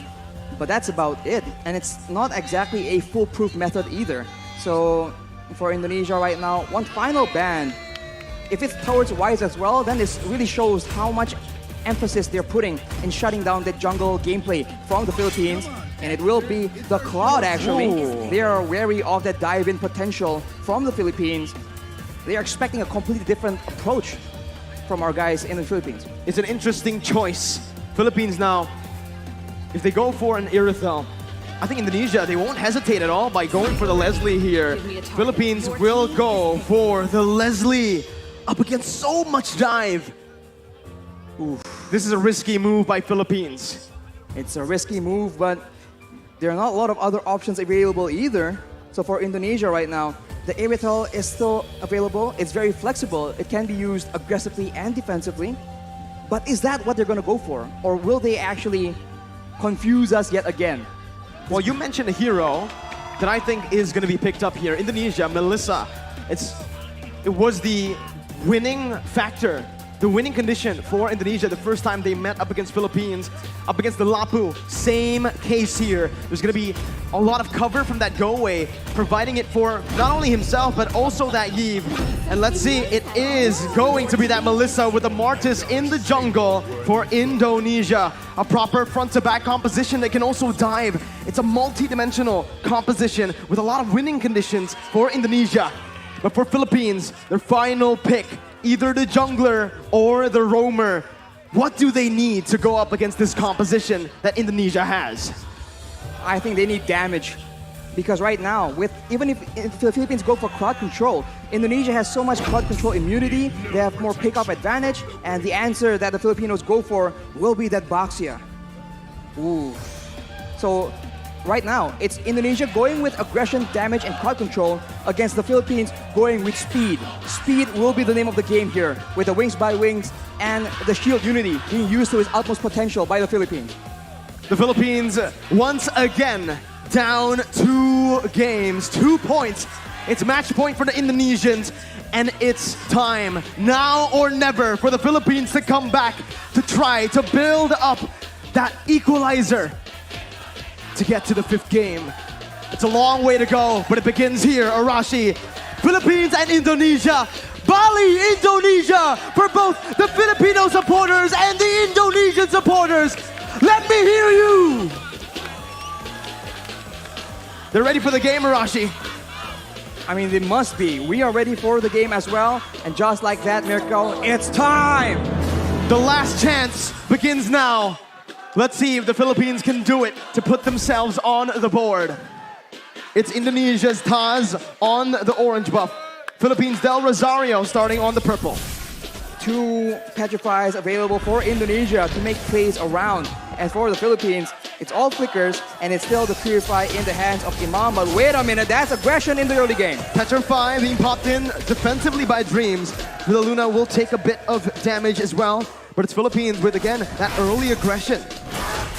S5: but that's about it. And it's not exactly a foolproof method either. So for Indonesia right now, one final ban. If it's towards Wise as well, then this really shows how much emphasis they're putting in shutting down the jungle gameplay from the Philippines. And it will be the Cloud actually.
S4: Ooh.
S5: They are wary of that dive-in potential from the Philippines. They are expecting a completely different approach from our guys in the Philippines.
S4: It's an interesting choice. Philippines now, if they go for an Irithel, I think Indonesia, they won't hesitate at all by going for the Leslie here. Philippines will go for the Leslie up against so much dive. Oof. This is a risky move by Philippines.
S5: It's a risky move, but there are not a lot of other options available either. So for Indonesia right now, the Aerial is still available. It's very flexible. It can be used aggressively and defensively. But is that what they're going to go for? Or will they actually confuse us yet again?
S4: Well, you mentioned a hero that I think is going to be picked up here. Indonesia, Melissa. It was the winning factor, the winning condition for Indonesia the first time they met up against Philippines, up against the Lapu. Same case here. There's going to be a lot of cover from that go-away, providing it for not only himself, but also that Yves. And let's see, it is going to be that Melissa with the Martis in the jungle for Indonesia. A proper front-to-back composition that can also dive. It's a multi-dimensional composition with a lot of winning conditions for Indonesia. But for Philippines, their final pick, either the jungler or the roamer. What do they need to go up against this composition that Indonesia has?
S5: I think they need damage. Because right now, even if the Philippines go for crowd control, Indonesia has so much crowd control immunity, they have more pick-up advantage, and the answer that the Filipinos go for will be that Baxia. Ooh. So right now, it's Indonesia going with aggression, damage, and crowd control against the Philippines going with speed. Speed will be the name of the game here, with the wings by wings and the shield unity being used to its utmost potential by the Philippines.
S4: The Philippines once again down 2 games, 2 points. It's match point for the Indonesians, and it's time, now or never, for the Philippines to come back to try to build up that equalizer to get to the 5th game. It's a long way to go, but it begins here, Arashi. Philippines and Indonesia. Bali, Indonesia, for both the Filipino supporters and the Indonesian supporters. Let me hear you. They're ready for the game, Arashi.
S5: I mean, they must be. We are ready for the game as well. And just like that, Mirko, it's time!
S4: The last chance begins now. Let's see if the Philippines can do it to put themselves on the board. It's Indonesia's Taz on the orange buff. Philippines Del Rosario starting on the purple.
S5: 2 petrifies available for Indonesia to make plays around. And for the Philippines, it's all flickers, and it's still the Purify in the hands of Imam. But wait a minute, that's aggression in the early game.
S4: Petrify being popped in defensively by Dreams. Villa Luna will take a bit of damage as well. But it's Philippines with, again, that early aggression.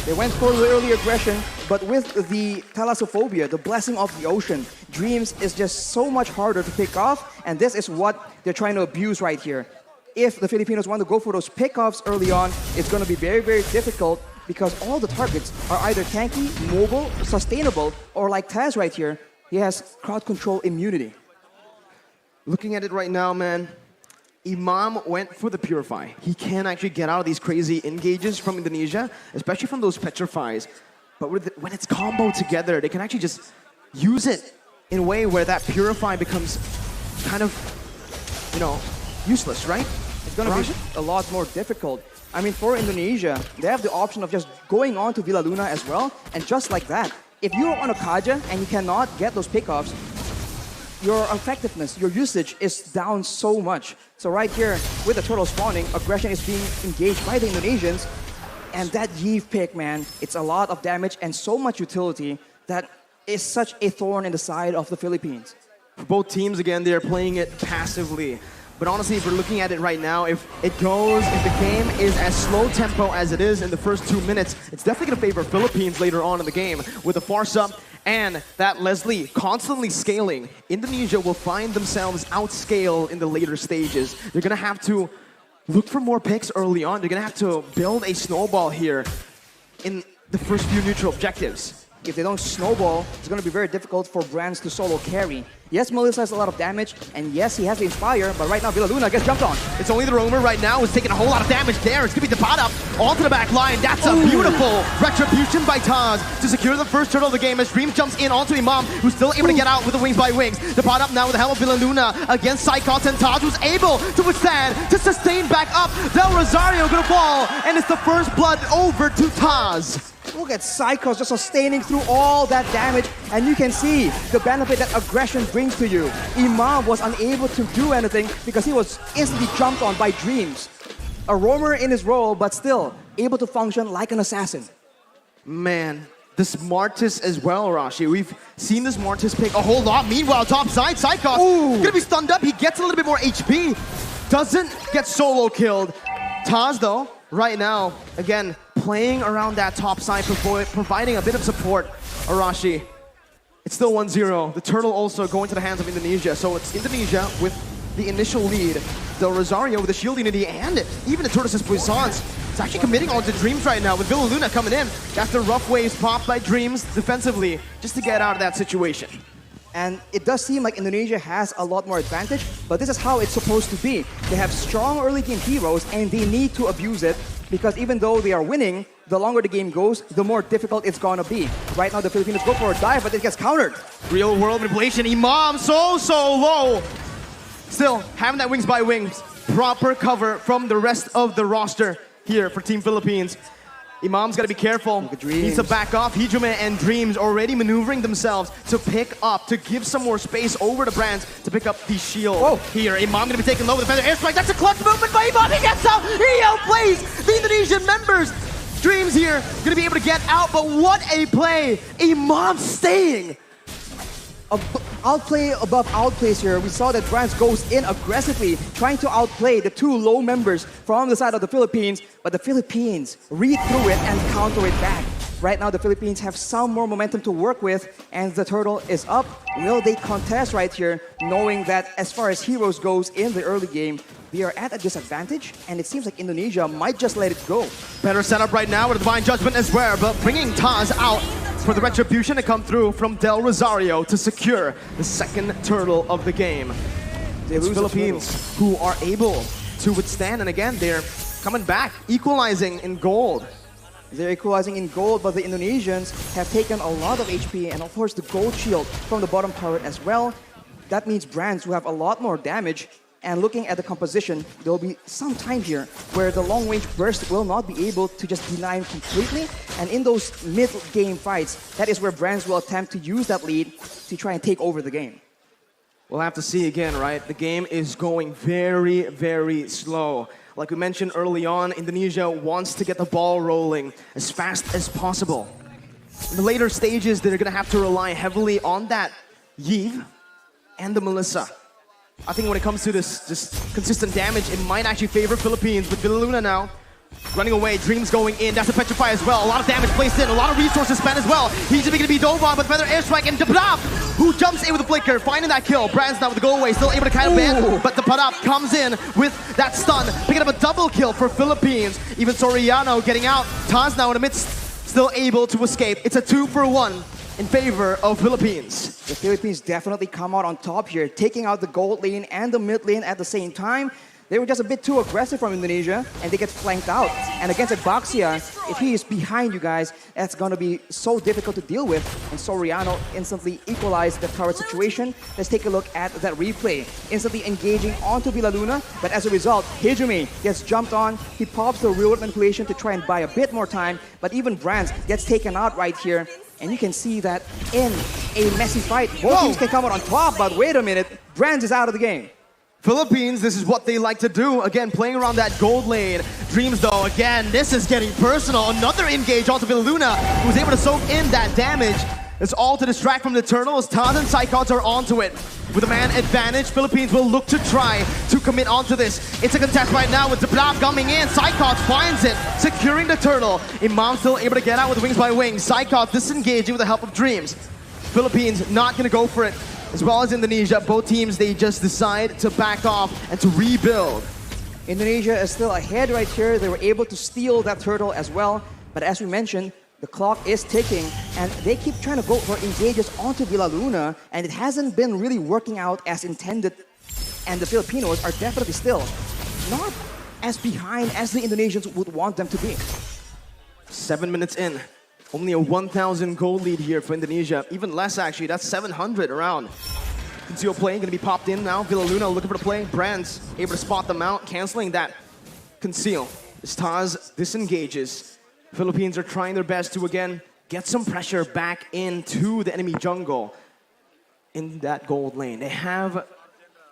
S5: They went for the early aggression, but with the Thalassophobia, the blessing of the ocean, Dreams is just so much harder to pick off, and this is what they're trying to abuse right here. If the Filipinos want to go for those pickoffs early on, it's going to be very, very difficult because all the targets are either tanky, mobile, sustainable, or like Taz right here, he has crowd control immunity.
S4: Looking at it right now, man, Imam went for the Purify. He can actually get out of these crazy engages from Indonesia, especially from those Petrifies. But when it's combo together, they can actually just use it in a way where that Purify becomes kind of, useless, right?
S5: It's going to be a lot more difficult. I mean, for Indonesia, they have the option of just going on to Villa Luna as well, and just like that, if you're on a Kaja and you cannot get those pickoffs, your effectiveness, your usage is down so much. So right here, with the turtle spawning, aggression is being engaged by the Indonesians, and that Yves pick, man, it's a lot of damage and so much utility that is such a thorn in the side of the Philippines.
S4: For both teams, again, they're playing it passively. But honestly, if we're looking at it right now, if the game is as slow tempo as it is in the first 2 minutes, it's definitely going to favor Philippines later on in the game. With the Farsa and that Leslie constantly scaling, Indonesia will find themselves outscaled in the later stages. They're going to have to look for more picks early on. They're going to have to build a snowball here in the first few neutral objectives.
S5: If they don't snowball, it's going to be very difficult for Brands to solo carry. Yes, Melissa has a lot of damage, and yes, he has the Inspire, but right now Villa Luna gets jumped on.
S4: It's only the Roamer right now who's taking a whole lot of damage there. It's going to be the pot up onto the back line. That's a beautiful retribution by Taz to secure the first turtle of the game as Dream jumps in onto Imam, who's still able to get out with the wings by wings. The pot up now with the help of Villa Luna against Psychots, and Taz was able to withstand, to sustain back up. Del Rosario going to fall, and it's the first blood over to Taz.
S5: Look at Psychos just sustaining through all that damage, and you can see the benefit that aggression brings to you. Imam was unable to do anything because he was instantly jumped on by Dreams. A roamer in his role, but still able to function like an assassin.
S4: Man, the Smartest as well, Rashi. We've seen the Smartest pick a whole lot. Meanwhile, top side, Psychos gonna be stunned up. He gets a little bit more HP. Doesn't get solo killed. Taz, though, right now, again, playing around that top side, providing a bit of support. Arashi, it's still 1-0. The turtle also going to the hands of Indonesia. So it's Indonesia with the initial lead. Del Rosario with the shield unity and even the Tortoise's Puissance. It's actually committing on to Dreams right now with Villa Luna coming in. After rough waves popped by Dreams defensively just to get out of that situation.
S5: And it does seem like Indonesia has a lot more advantage, but this is how it's supposed to be. They have strong early game heroes and they need to abuse it because even though they are winning, the longer the game goes, the more difficult it's gonna be. Right now the Filipinos go for a dive, but it gets countered.
S4: Real world manipulation, Imam so low. Still, having that wings by wings, proper cover from the rest of the roster here for Team Philippines. Imam's got to be careful. Needs to back off. Hijome and Dreams already maneuvering themselves to pick up, to give some more space over to Brands to pick up the shield here. Imam going to be taken low with a feather airstrike. That's a clutch movement by Imam. He gets out. He outplays the Indonesian members. Dreams here going to be able to get out, but what a play. Imam staying.
S5: Outplay above outplays here. We saw that Brands goes in aggressively, trying to outplay the two low members from the side of the Philippines, but the Philippines read through it and counter it back. Right now, the Philippines have some more momentum to work with, and the turtle is up. Will they contest right here, knowing that as far as heroes goes in the early game, they are at a disadvantage, and it seems like Indonesia might just let it go.
S4: Better setup right now with a Divine Judgment as well, but bringing Taz out for the retribution to come through from Del Rosario to secure the second turtle of the game. It's Philippines who are able to withstand, and again, they're coming back, equalizing in gold.
S5: They're equalizing in gold, but the Indonesians have taken a lot of HP, and of course the gold shield from the bottom turret as well. That means Brands who have a lot more damage. And looking at the composition, there will be some time here where the long-range burst will not be able to just deny him completely. And in those mid-game fights, that is where Brands will attempt to use that lead to try and take over the game.
S4: We'll have to see again, right? The game is going very, very slow. Like we mentioned early on, Indonesia wants to get the ball rolling as fast as possible. In the later stages, they're going to have to rely heavily on that Yves and the Melissa. I think when it comes to this just consistent damage, it might actually favor Philippines with Villa Luna now. Running away, Dreams going in, that's a Petrify as well. A lot of damage placed in, a lot of resources spent as well. He's going to be dove on, but Feather Airstrike and Dabraf, who jumps in with a flicker, finding that kill. Brands now with the go away, still able to kind of ban, but the Parap comes in with that stun, picking up a double kill for Philippines. Even Soriano getting out, Taz now in the midst, still able to escape. It's a 2-for-1. In favor of Philippines.
S5: The Philippines definitely come out on top here, taking out the gold lane and the mid lane at the same time. They were just a bit too aggressive from Indonesia, and they get flanked out. And against Baxia, if he is behind you guys, that's going to be so difficult to deal with. And Soriano instantly equalized the turret situation. Let's take a look at that replay. Instantly engaging onto Villa Luna, but as a result, Hijumi gets jumped on. He pops the real-world manipulation to try and buy a bit more time, but even Brands gets taken out right here. And you can see that in a messy fight, both teams can come out on top, but wait a minute, Brands is out of the game.
S4: Philippines, this is what they like to do. Again, playing around that gold lane. Dreams, though, again, this is getting personal. Another engage onto Villa Luna, who was able to soak in that damage. It's all to distract from the turtle as Taz and Psychots are onto it. With a man advantage, Philippines will look to try to commit onto this. It's a contest right now with Zablab coming in. Psychots finds it, securing the turtle. Imam still able to get out with wings by wings. Psychots disengaging with the help of Dreams. Philippines not going to go for it. As well as Indonesia, both teams, they just decide to back off and to rebuild.
S5: Indonesia is still ahead right here. They were able to steal that turtle as well. But as we mentioned, the clock is ticking, and they keep trying to go for engages onto Villa Luna, and it hasn't been really working out as intended. And the Filipinos are definitely still not as behind as the Indonesians would want them to be.
S4: 7 minutes in. Only a 1,000 gold lead here for Indonesia. Even less, actually. That's 700 around. Conceal play going to be popped in now. Villa Luna looking for the play. Brands able to spot them out, canceling that conceal. As Taz disengages. Philippines are trying their best to again get some pressure back into the enemy jungle in that gold lane. They have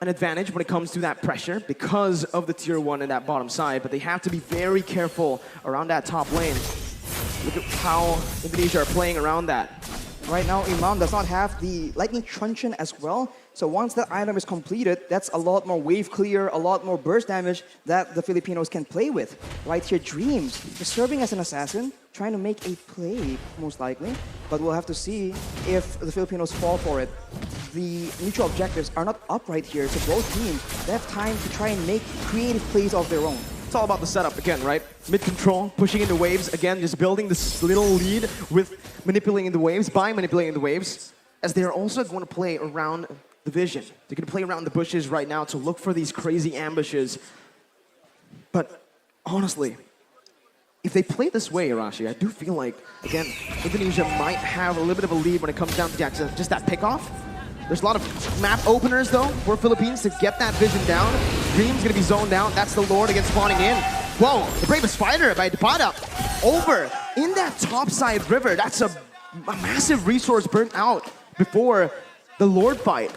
S4: an advantage when it comes to that pressure because of the tier 1 in that bottom side, but they have to be very careful around that top lane. Look at how Indonesia are playing around that.
S5: Right now, Imam does not have the Lightning Truncheon as well. So once that item is completed, that's a lot more wave clear, a lot more burst damage that the Filipinos can play with. Right here, Dreams is serving as an assassin, trying to make a play, most likely. But we'll have to see if the Filipinos fall for it. The mutual objectives are not up right here, so both teams, they have time to try and make creative plays of their own.
S4: It's all about the setup again, right? Mid-control, pushing into waves, again, just building this little lead with manipulating the waves, by manipulating the waves, as they're also going to play around the vision. They're going to play around the bushes right now to look for these crazy ambushes. But honestly, if they play this way, Arashi, I do feel like, again, Indonesia might have a little bit of a lead when it comes down to just that pickoff. There's a lot of map openers, though, for Philippines to get that vision down. Dream's going to be zoned out. That's the Lord against spawning in. Whoa, the Bravest Fighter by Depada over in that topside river. That's a massive resource burnt out before the Lord fight.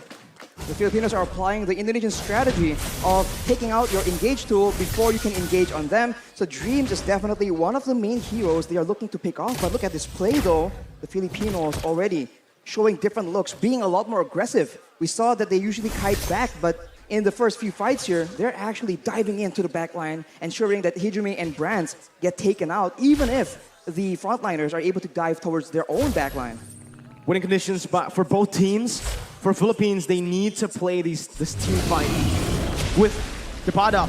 S5: The Filipinos are applying the Indonesian strategy of taking out your engage tool before you can engage on them. So Dreams is definitely one of the main heroes they are looking to pick off. But look at this play, though. The Filipinos already showing different looks, being a lot more aggressive. We saw that they usually kite back, but in the first few fights here, they're actually diving into the backline, ensuring that Hijume and Brands get taken out, even if the frontliners are able to dive towards their own backline.
S4: Winning conditions for both teams. For Philippines, they need to play this team fight with Depada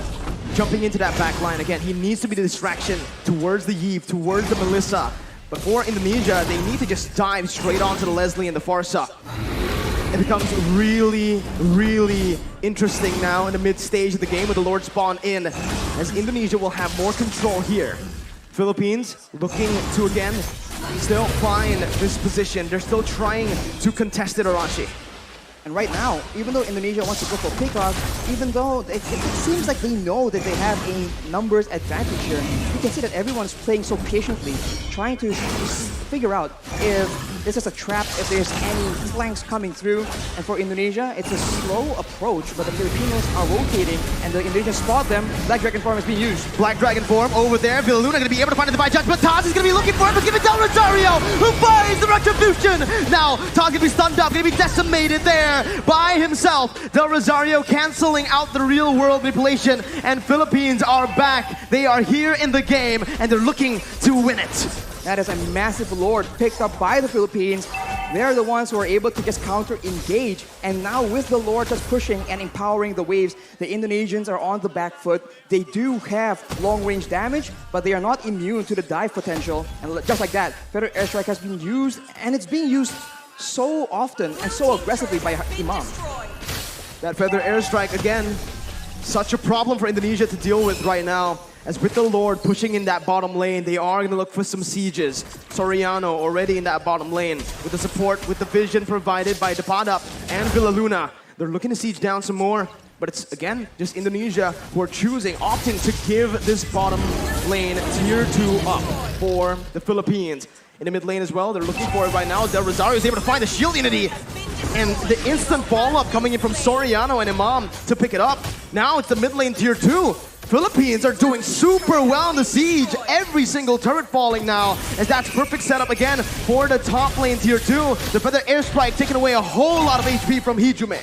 S4: jumping into that backline. Again, he needs to be the distraction towards the Yves, towards the Melissa. But for Indonesia, they need to just dive straight onto the Leslie and the Farsa. It becomes really, really interesting now in the mid-stage of the game with the Lord spawn in, as Indonesia will have more control here. Philippines looking to, again, still find this position. They're still trying to contest it, Arashi.
S5: And right now, even though Indonesia wants to go for pickoff, even though it seems like they know that they have a numbers advantage here, you can see that everyone's playing so patiently, trying to figure out if this is a trap, if there's any flanks coming through. And for Indonesia, it's a slow approach, but the Filipinos are rotating, and the Indonesians spot them. Black Dragon form is being used.
S4: Black Dragon form over there. Villaluna going to be able to find the Divine Judgment. Taz is going to be looking for it, but give it down Rosario, who finds the Retribution. Now, Taz going to be stunned up, going to be decimated there by himself. Del Rosario canceling out the real world manipulation, and Philippines are back. They are here in the game, and they're looking to win it.
S5: That is a massive Lord picked up by the Philippines. They're the ones who are able to just counter-engage. And now with the Lord just pushing and empowering the waves, the Indonesians are on the back foot. They do have long-range damage, but they are not immune to the dive potential. And just like that, Feather Airstrike has been used, and it's being used so often and so aggressively by Imam.
S4: That Feather Airstrike, again, such a problem for Indonesia to deal with right now. As with the Lord pushing in that bottom lane, they are going to look for some sieges. Soriano already in that bottom lane with the support, with the vision provided by Depada and Villaluna. They're looking to siege down some more, but it's, again, just Indonesia who are opting to give this bottom lane tier 2 up for the Philippines. In the mid lane as well, they're looking for it right now. Del Rosario is able to find the shield unity. And the instant follow-up coming in from Soriano and Imam to pick it up. Now it's the mid lane tier 2. Philippines are doing super well in the siege. Every single turret falling now, as that's perfect setup again for the top lane tier 2. The Feather Airstrike taking away a whole lot of HP from Hijume.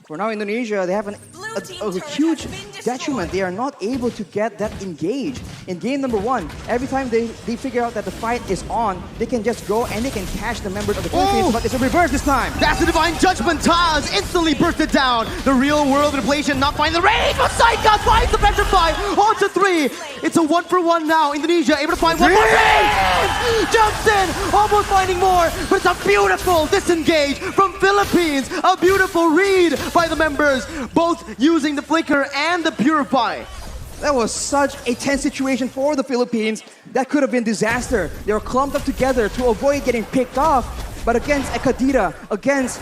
S5: For now, Indonesia, they have a huge detriment. They are not able to get that engage. In game number 1, every time they figure out that the fight is on, they can just go and they can catch the members of the Philippines, but it's a reverse this time.
S4: That's the Divine Judgment. Taz instantly bursted down. The real world manipulation not finding the range, but Saika finds the Petrify onto 3. It's a 1-for-1 now. Indonesia able to find one more range! Jumps in, almost finding more, but it's a beautiful disengage from Philippines. A beautiful read by the members, both using the Flicker and the Purify.
S5: That was such a tense situation for the Philippines. That could have been disaster. They were clumped up together to avoid getting picked off. But against a Kadira, against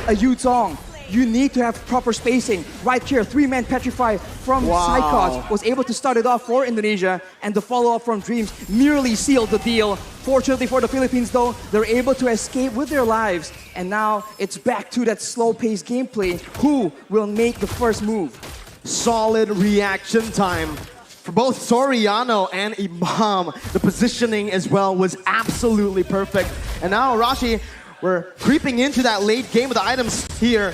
S5: a Yu Tong, you need to have proper spacing. Right here, 3-man Petrify from Psychots was able to start it off for Indonesia, and the follow-up from Dreams nearly sealed the deal. Fortunately for the Philippines though, they're able to escape with their lives, and now it's back to that slow-paced gameplay. Who will make the first move?
S4: Solid reaction time for both Soriano and Imam. The positioning as well was absolutely perfect. And now Rashi, we're creeping into that late game with the items here.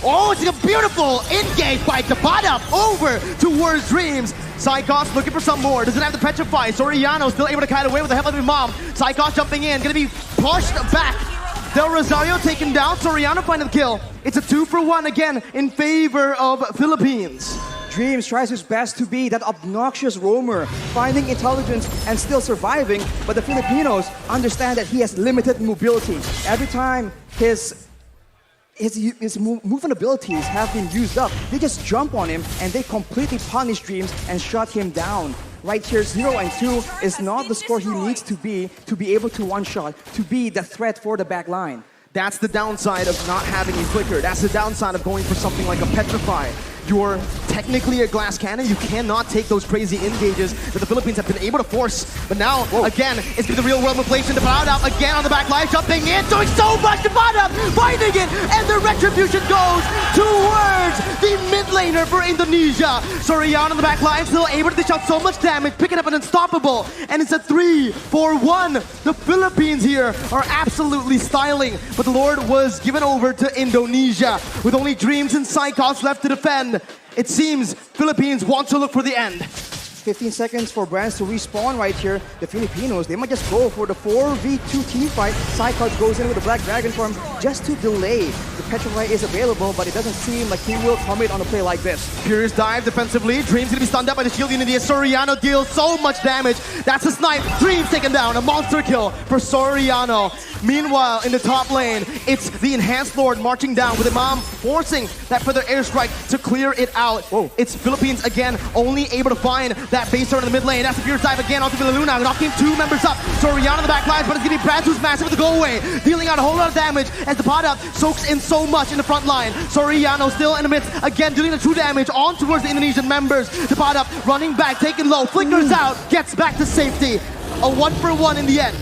S4: Oh, it's a beautiful engage by Tabata over towards Dreams. Psychos looking for some more. Doesn't have the Petrify. Soriano still able to kite away with the help of Imam. Psychos jumping in, gonna be pushed back. Del Rosario taken down. Soriano finding the kill. It's a 2-for-1 again in favor of Philippines.
S5: Dreams tries his best to be that obnoxious roamer, finding intelligence and still surviving, but the Filipinos understand that he has limited mobility. Every time his movement abilities have been used up, they just jump on him and they completely punish Dreams and shut him down. Right here, 0 and 2 is not the score he needs to be able to one-shot, to be the threat for the back line.
S4: That's the downside of not having a flicker. That's the downside of going for something like a Petrify. You're technically a glass cannon. You cannot take those crazy engages that the Philippines have been able to force. But now, again, it's been the real world manipulation. Tabata again on the back line, jumping in, doing so much. Tabata finding it, and the retribution goes towards the mid laner for Indonesia. Soriano on the back line, still able to dish out so much damage, picking up an unstoppable. And it's a 3-for-1. The Philippines here are absolutely styling. But the Lord was given over to Indonesia with only Dreams and Psychos left to defend. It seems Philippines want to look for the end.
S5: 15 seconds for Brands to respawn right here. The Filipinos, they might just go for the 4v2 team fight. Psychos goes in with the Black Dragon form just to delay. The Petrify is available, but it doesn't seem like he will commit on a play like this.
S4: Furious dive defensively. Dreams gonna be stunned up by the shield unity. Soriano deals so much damage. That's a snipe. Dreams taken down. A monster kill for Soriano. Meanwhile, in the top lane, it's the Enhanced Lord marching down with Imam forcing that further airstrike to clear it out. It's Philippines again, only able to find that base turn in the mid lane. That's the Furious dive again onto Villaluna, knocking 2 members up. Soriano in the back line, but it's gonna be Brad who's massive with the go away, dealing out a whole lot of damage as the Tabata soaks in so much in the front line. Soriano still in the midst, again dealing the true damage on towards the Indonesian members. Tabata running back, taking low, flickers out, gets back to safety. A 1-for-1 in the end.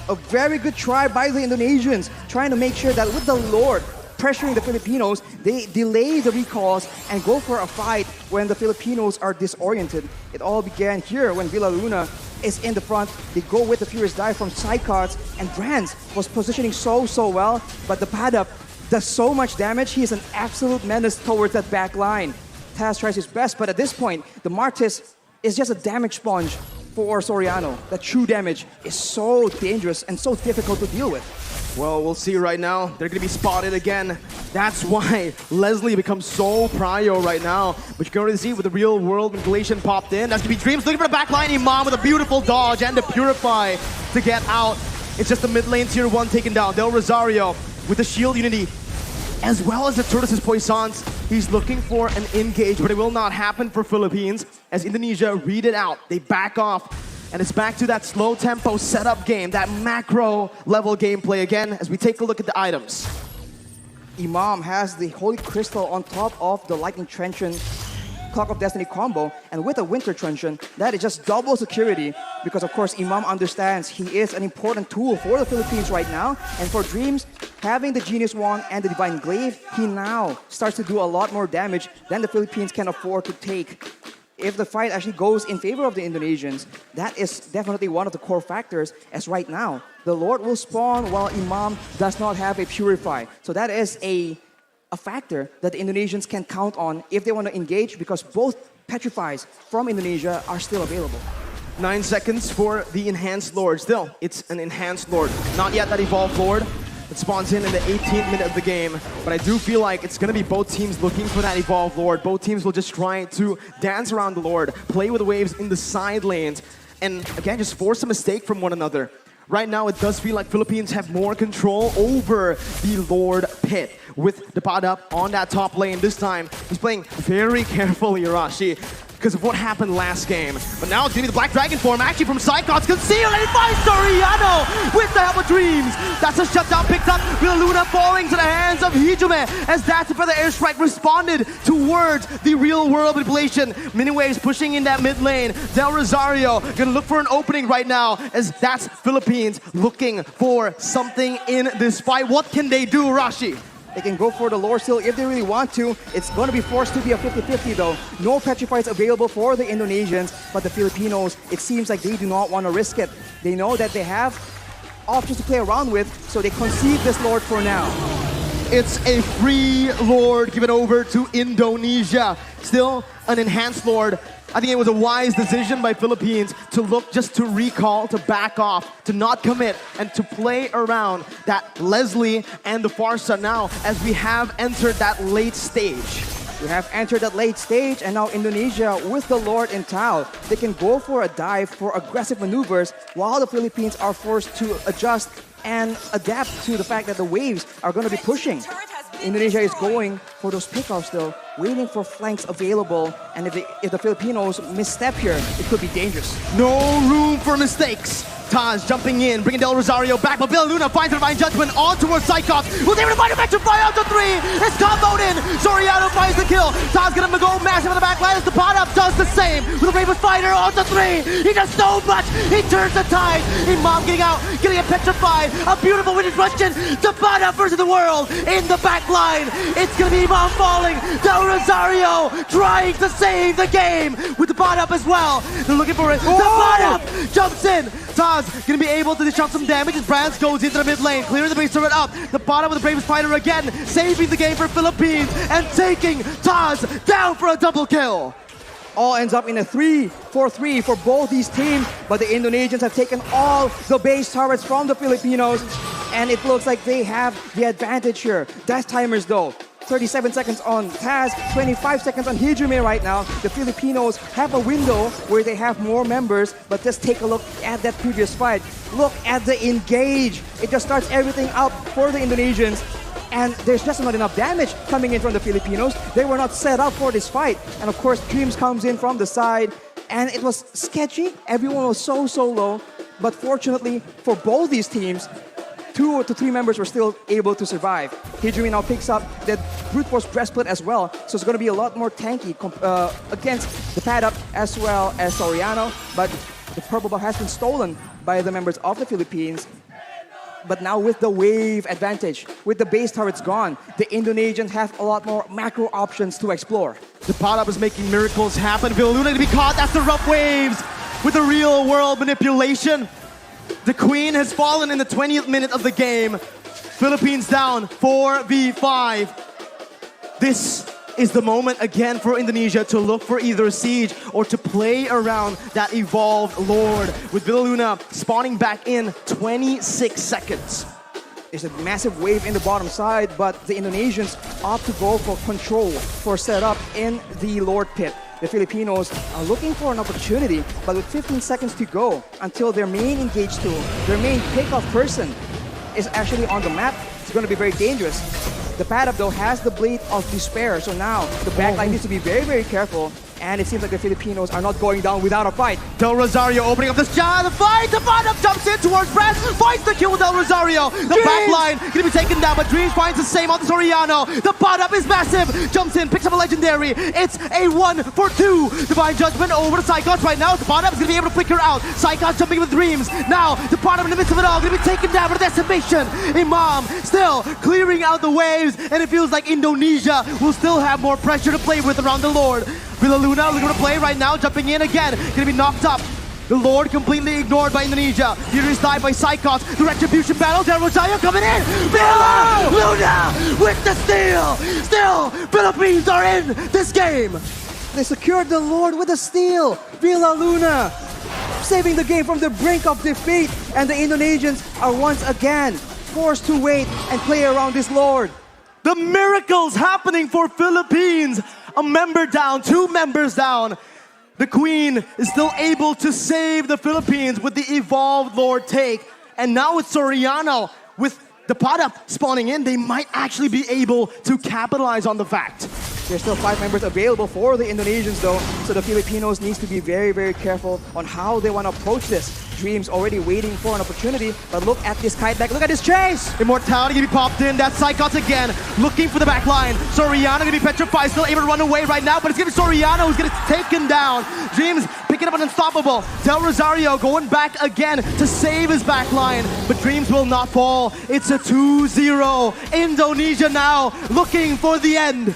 S5: A very good try by the Indonesians, trying to make sure that with the Lord pressuring the Filipinos, they delay the recalls and go for a fight when the Filipinos are disoriented. It all began here when Villaluna is in the front. They go with the Furious Dive from Psychots, and Brands was positioning so well, but the Padap does so much damage. He is an absolute menace towards that back line. Taz tries his best, but at this point, the Martis is just a damage sponge for Soriano. That true damage is so dangerous and so difficult to deal with.
S4: Well, we'll see right now. They're going to be spotted again. That's why Leslie becomes so prio right now. But you can already see with the real world manipulation popped in. That's going to be Dreams looking for the backline. Imam with a beautiful dodge and the Purify to get out. It's just the mid lane tier 1 taken down. Del Rosario with the shield unity, as well as the Tortoise's Poissons. He's looking for an engage, but it will not happen for Philippines as Indonesia read it out. They back off, and it's back to that slow tempo setup game, that macro level gameplay again as we take a look at the items.
S5: Imam has the Holy Crystal on top of the Lightning Truncheon Clock of Destiny combo, and with a Winter Truncheon, that is just double security because of course Imam understands he is an important tool for the Philippines right now, and for Dreams, having the Genius Wand and the Divine Glaive, he now starts to do a lot more damage than the Philippines can afford to take. If the fight actually goes in favor of the Indonesians, that is definitely one of the core factors, as right now, the Lord will spawn while Imam does not have a Purify. So that is a factor that the Indonesians can count on if they want to engage, because both Petrifies from Indonesia are still available.
S4: 9 seconds for the Enhanced Lord. Still, it's an Enhanced Lord. Not yet that Evolved Lord. It spawns in the 18th minute of the game. But I do feel like it's going to be both teams looking for that Evolved Lord. Both teams will just try to dance around the Lord, play with the waves in the side lanes, and again, just force a mistake from one another. Right now, it does feel like Philippines have more control over the Lord pit with the Pada on that top lane. This time, he's playing very carefully, Arashi, because of what happened last game. But now it's going to be the Black Dragon form, actually from Psychots, concealed, and he finds Soriano with the help of Dreams. That's a shutdown picked up. Luna falling to the hands of Hijume as that's where the airstrike responded towards the real world manipulation. Miniwaves pushing in that mid lane. Del Rosario gonna look for an opening right now as that's Philippines looking for something in this fight. What can they do, Rashi?
S5: They can go for the lore steal if they really want to. It's going to be forced to be a 50-50 though. No petrifies available for the Indonesians, but the Filipinos, it seems like they do not want to risk it. They know that they have options to play around with, so they concede this lord for now.
S4: It's a free lord given over to Indonesia. Still an enhanced lord. I think it was a wise decision by Philippines to look just to recall, to back off, to not commit, and to play around that Leslie and the Farsa now as we have entered that late stage.
S5: We have entered that late stage, and now Indonesia with the Lord in Tao. They can go for a dive for aggressive maneuvers while the Philippines are forced to adjust and adapt to the fact that the waves are going to be pushing. Indonesia is going for those pickoffs though, waiting for flanks available, and if the Filipinos misstep here, it could be dangerous.
S4: No room for mistakes. Taz jumping in, bringing Del Rosario back, but Luna finds the divine judgment on towards Cyclops. Who's able to find a Petrify out to 3. It's comboed in. Soriano finds the kill. Taz gonna go massive on the back line as the pot up does the same. With a Raven Fighter on to 3. He does so much. He turns the tide. Imam getting out, getting a Petrified. A beautiful winning question. The pot up versus the world in the back line. It's gonna be Imam falling. Del Rosario trying to save the game with the pot up as well. They're looking for it. The pot up jumps in. Taz gonna be able to dish out some damage as Brands goes into the mid lane, clearing the base turret up. The bottom with the Bravest Fighter again, saving the game for Philippines and taking Taz down for a double kill.
S5: All ends up in a 3-4-3 for both these teams, but the Indonesians have taken all the base turrets from the Filipinos, and it looks like they have the advantage here. Dash timers though. 37 seconds on Taz, 25 seconds on Hijume right now. The Filipinos have a window where they have more members, but just take a look at that previous fight. Look at the engage. It just starts everything up for the Indonesians, and there's just not enough damage coming in from the Filipinos. They were not set up for this fight. And of course, Dreams comes in from the side, and it was sketchy. Everyone was so low, but fortunately for both these teams, 2 to 3 members were still able to survive. Hijume now picks up that brute force breastplate as well, so it's going to be a lot more tanky against the pad up as well as Soriano, but the purple buff has been stolen by the members of the Philippines. But now with the wave advantage, with the base turrets gone, the Indonesians have a lot more macro options to explore.
S4: The pot up is making miracles happen. Luna to be caught, that's the rough waves with the real world manipulation. The Queen has fallen in the 20th minute of the game. Philippines down 4v5. This is the moment again for Indonesia to look for either a siege or to play around that evolved Lord. With Luna spawning back in 26 seconds.
S5: There's a massive wave in the bottom side, but the Indonesians opt to go for control, for setup in the Lord pit. The Filipinos are looking for an opportunity, but with 15 seconds to go until their main engage tool, their main pickoff person is actually on the map, it's going to be very dangerous. The pad up though has the Blade of Despair, so now the backline needs to be very careful. And it seems like the Filipinos are not going down without a fight.
S4: Del Rosario opening up the shot, the fight! The bottom jumps in towards Brad, finds the kill with Del Rosario. The back line gonna be taken down, but Dreams finds the same on the Soriano. The bottom is massive, jumps in, picks up a legendary. It's a 1-for-2. Divine Judgment over to Cyclops right now. The bottom is gonna be able to flicker out. Cyclops jumping with Dreams. Now, the bottom in the midst of it all, gonna be taken down for the decimation. Imam still clearing out the waves, and it feels like Indonesia will still have more pressure to play with around the Lord. Luna looking to play right now, jumping in again, gonna be knocked up. The Lord completely ignored by Indonesia. Fury is died by Cyclops. The retribution battle, Del Rosario coming in. Luna with the steal. Still, Philippines are in this game.
S5: They secured the Lord with a steal. Villa Luna saving the game from the brink of defeat, and the Indonesians are once again forced to wait and play around this Lord.
S4: The miracles happening for Philippines. A member down, 2 members down. The Queen is still able to save the Philippines with the evolved Lord take. And now with Soriano, with the pot up spawning in, they might actually be able to capitalize on the fact.
S5: There's still 5 members available for the Indonesians though, so the Filipinos needs to be very careful on how they want to approach this. Dreams already waiting for an opportunity, but look at this kite back. Look at this chase!
S4: Immortality gonna be popped in. That's Psychots again, looking for the back line. Soriano gonna be petrified, still able to run away right now, but it's gonna be Soriano who's gonna take him down. Dreams picking up an unstoppable. Del Rosario going back again to save his back line, but Dreams will not fall. It's a 2-0. Indonesia now looking for the end.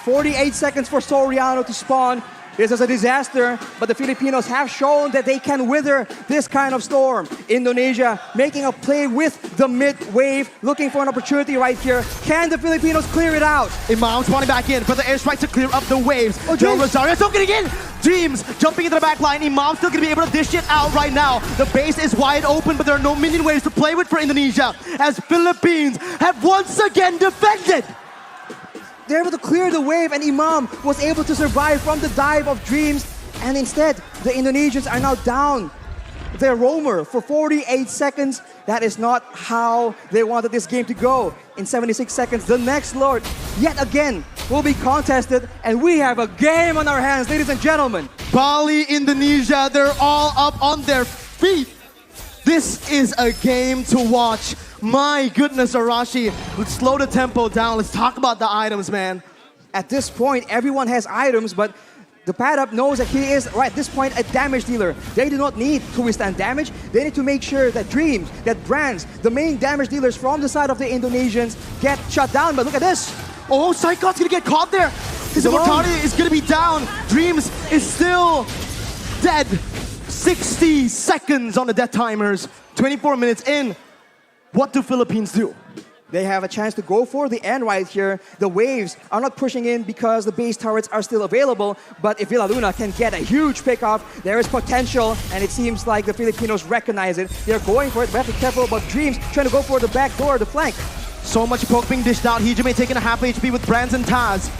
S5: 48 seconds for Soriano to spawn. This is a disaster, but the Filipinos have shown that they can wither this kind of storm. Indonesia making a play with the mid-wave, looking for an opportunity right here. Can the Filipinos clear it out?
S4: Imam spawning back in for the airstrike to clear up the waves.
S5: Oh,
S4: Del
S5: Dreams.
S4: Rosario still getting in. Dreams jumping into the back line. Imam still gonna be able to dish it out right now. The base is wide open, but there are no minion waves to play with for Indonesia, as Philippines have once again defended.
S5: They're able to clear the wave, and Imam was able to survive from the dive of Dreams. And instead, the Indonesians are now down their roamer for 48 seconds. That is not how they wanted this game to go. In 76 seconds, the next Lord, yet again, will be contested. And we have a game on our hands, ladies and gentlemen.
S4: Bali, Indonesia, they're all up on their feet. This is a game to watch. My goodness, Arashi, let's slow the tempo down. Let's talk about the items, man.
S5: At this point, everyone has items, but the pad-up knows that he is, right at this point, a damage dealer. They do not need to withstand damage. They need to make sure that Dreams, that Brands, the main damage dealers from the side of the Indonesians, get shut down. But look at this.
S4: Oh, Psychot's gonna get caught there. His immortality is gonna be down. Dreams is still dead. 60 seconds on the death timers. 24 minutes in. What do Philippines do?
S5: They have a chance to go for the end right here. The waves are not pushing in because the base turrets are still available. But if Villa Luna can get a huge pickoff, there is potential. And it seems like the Filipinos recognize it. They're going for it. We have to be careful about Dreams trying to go for the back door, the flank.
S4: So much poke being dished out. Hijime taking a half HP with Brands and Taz.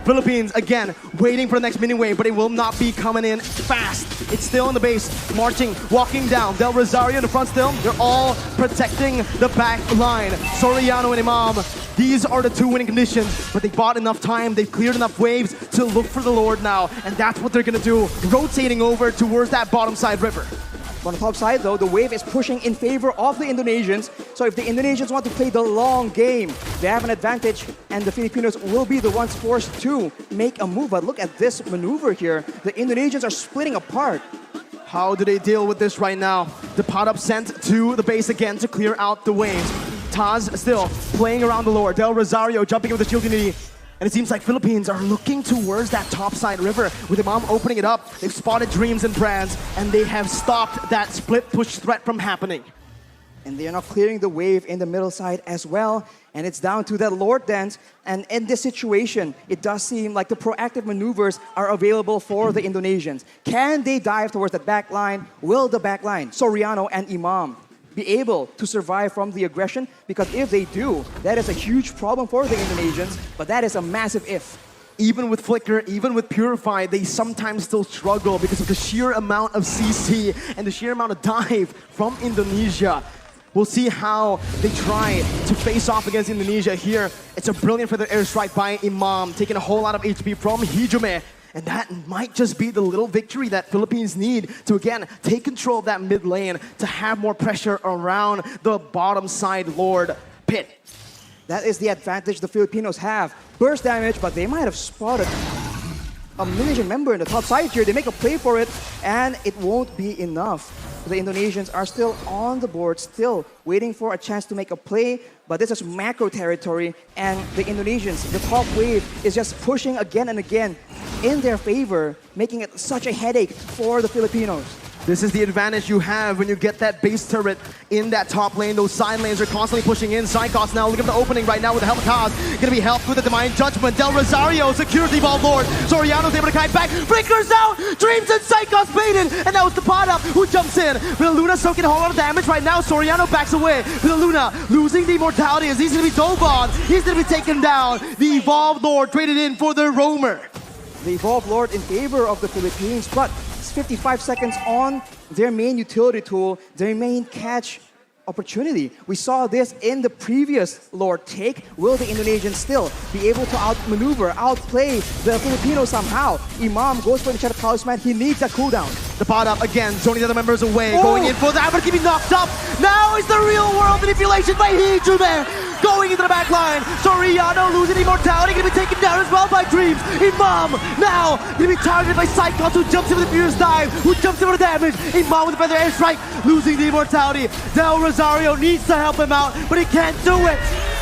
S4: Philippines, again, waiting for the next mini wave, but it will not be coming in fast. It's still in the base, marching, walking down. Del Rosario in the front still. They're all protecting the back line. Soriano and Imam, these are the two winning conditions, but they bought enough time, they've cleared enough waves to look for the Lord now, and that's what they're gonna do, rotating over towards that bottom side river.
S5: On the top side, though, the wave is pushing in favor of the Indonesians. So if the Indonesians want to play the long game, they have an advantage, and the Filipinos will be the ones forced to make a move. But look at this maneuver here. The Indonesians are splitting apart.
S4: How do they deal with this right now? The pot up sent to the base again to clear out the waves. Taz still playing around the lore. Del Rosario jumping in with the shield unity. And it seems like Philippines are looking towards that topside river with Imam opening it up. They've spotted Dreams and Brands, and they have stopped that split push threat from happening.
S5: And they are now clearing the wave in the middle side as well. And it's down to that Lord Dance. And in this situation, it does seem like the proactive maneuvers are available for the Indonesians. Can they dive towards that back line? Will the back line, Soriano and Imam, be able to survive from the aggression? Because if they do, that is a huge problem for the Indonesians, but that is a massive if.
S4: Even with Flicker, even with Purify, they sometimes still struggle because of the sheer amount of CC and the sheer amount of dive from Indonesia. We'll see how they try to face off against Indonesia here. It's a brilliant feather airstrike by Imam, taking a whole lot of HP from Hijime. And that might just be the little victory that Philippines need to, again, take control of that mid lane to have more pressure around the bottom side Lord pit.
S5: That is the advantage the Filipinos have. Burst damage, but they might have spotted a Indonesian member in the top side here. They make a play for it, and it won't be enough. The Indonesians are still on the board, still waiting for a chance to make a play, but this is macro territory, and the Indonesians, the top wave, is just pushing again and again in their favor, making it such a headache for the Filipinos.
S4: This is the advantage you have when you get that base turret in that top lane. Those side lanes are constantly pushing in. Psychos now looking for the opening right now with the helmet Taz. Gonna be helped with the Divine Judgment. Del Rosario secures the ball Lord. Soriano's able to kite back. Flickers out! Dreams and Psychos baited! And that was the pot up who jumps in. Villa Luna soaking a whole lot of damage right now. Soriano backs away. Villa Luna losing the immortality as he's gonna be dove on. He's gonna be taken down. The Evolved Lord traded in for the Roamer.
S5: The Evolved Lord in favor of the Philippines, but 55 seconds on their main utility tool, their main catch opportunity. We saw this in the previous Lord take. Will the Indonesians still be able to outmaneuver, outplay the Filipinos somehow? Imam goes for the Shadow Talisman. He needs that cooldown.
S4: The pot up again, zoning the other members away,
S5: Oh.
S4: going in for that, but keeping knocked up. Now is the real world manipulation by Hijume. Going into the back line. Soriano losing immortality, gonna be taken down as well by Dreams. Imam now gonna be targeted by Cyclops, who jumps in with the fierce dive, who jumps in for the damage. Imam with the feather airstrike, losing the immortality. Del Rosario needs to help him out, but he can't do it.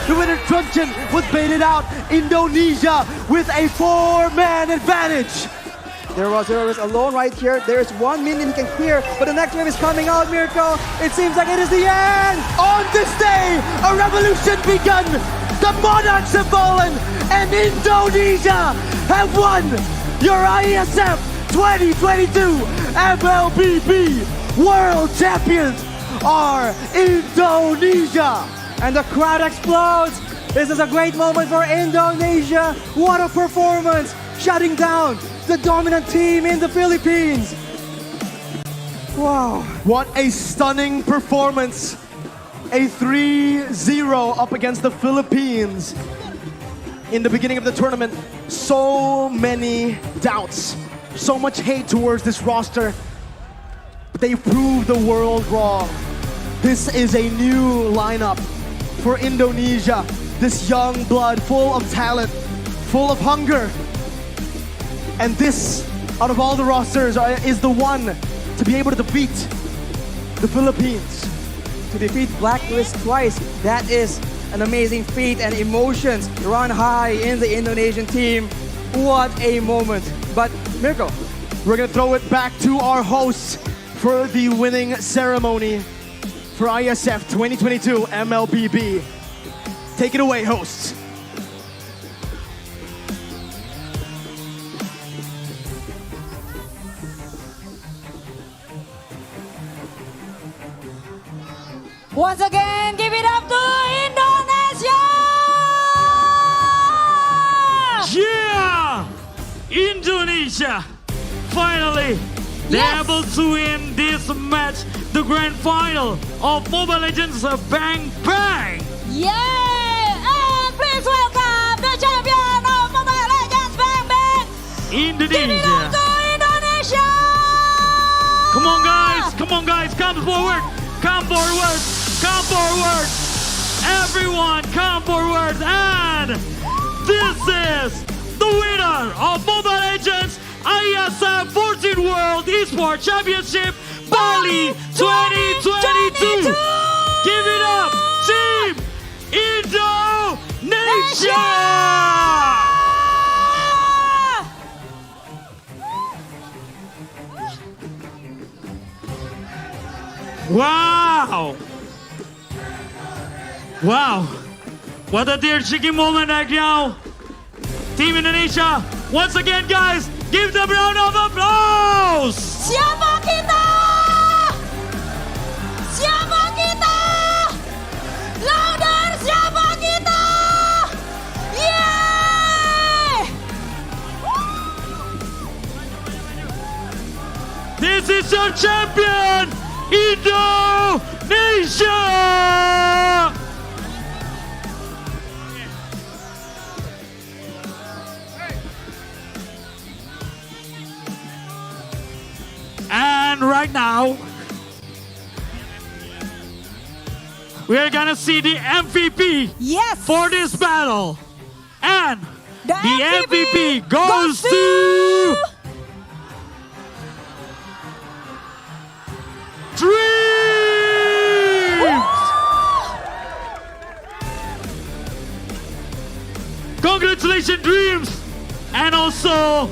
S4: The winner Truncheon was baited out. Indonesia with a 4-man advantage.
S5: There was alone right here. There's 1 minion he can clear, but the next wave is coming out, Mirko. It seems like it is the end.
S4: On this day, a revolution begun. The monarchs have fallen, and Indonesia have won your IESF 2022 MLBB World Champions are Indonesia.
S5: And the crowd explodes. This is a great moment for Indonesia. What a performance, shutting down the dominant team in the Philippines. Wow.
S4: What a stunning performance. A 3-0 up against the Philippines. In the beginning of the tournament, so many doubts, so much hate towards this roster. But they proved the world wrong. This is a new lineup for Indonesia. This young blood, full of talent, full of hunger. And this, out of all the rosters, is the one to be able to defeat the Philippines.
S5: To defeat Blacklist twice, that is an amazing feat, and emotions run high in the Indonesian team. What a moment. But Mirko,
S4: we're gonna throw it back to our hosts for the winning ceremony for ISF 2022 MLBB. Take it away, hosts.
S7: Once again, give it up to Indonesia!
S10: Yeah! Indonesia finally they're able to win this match, the grand final of Mobile Legends Bang Bang!
S7: Yeah! And please welcome the champion of Mobile Legends Bang Bang! Give it up
S10: Indonesia!
S7: to Indonesia!
S10: Come on guys, come forward! Come forward! Come forward! Everyone come forward! And this is the winner of Mobile Legends IESF 14 World Esport Championship Bali 2022! Give it up, Team Indonesia! Wow! Wow! What a tear-shaking moment right now! Team Indonesia, once again guys, give them a round of applause!
S7: Siapa kita? Siapa kita? Louder, siapa kita? Yeay!
S10: This is your champion, Indonesia! And right now, we're gonna see the MVP
S7: Yes!
S10: for this battle. And
S7: The
S10: MVP goes to Dreams! Congratulations, Dreams! And also,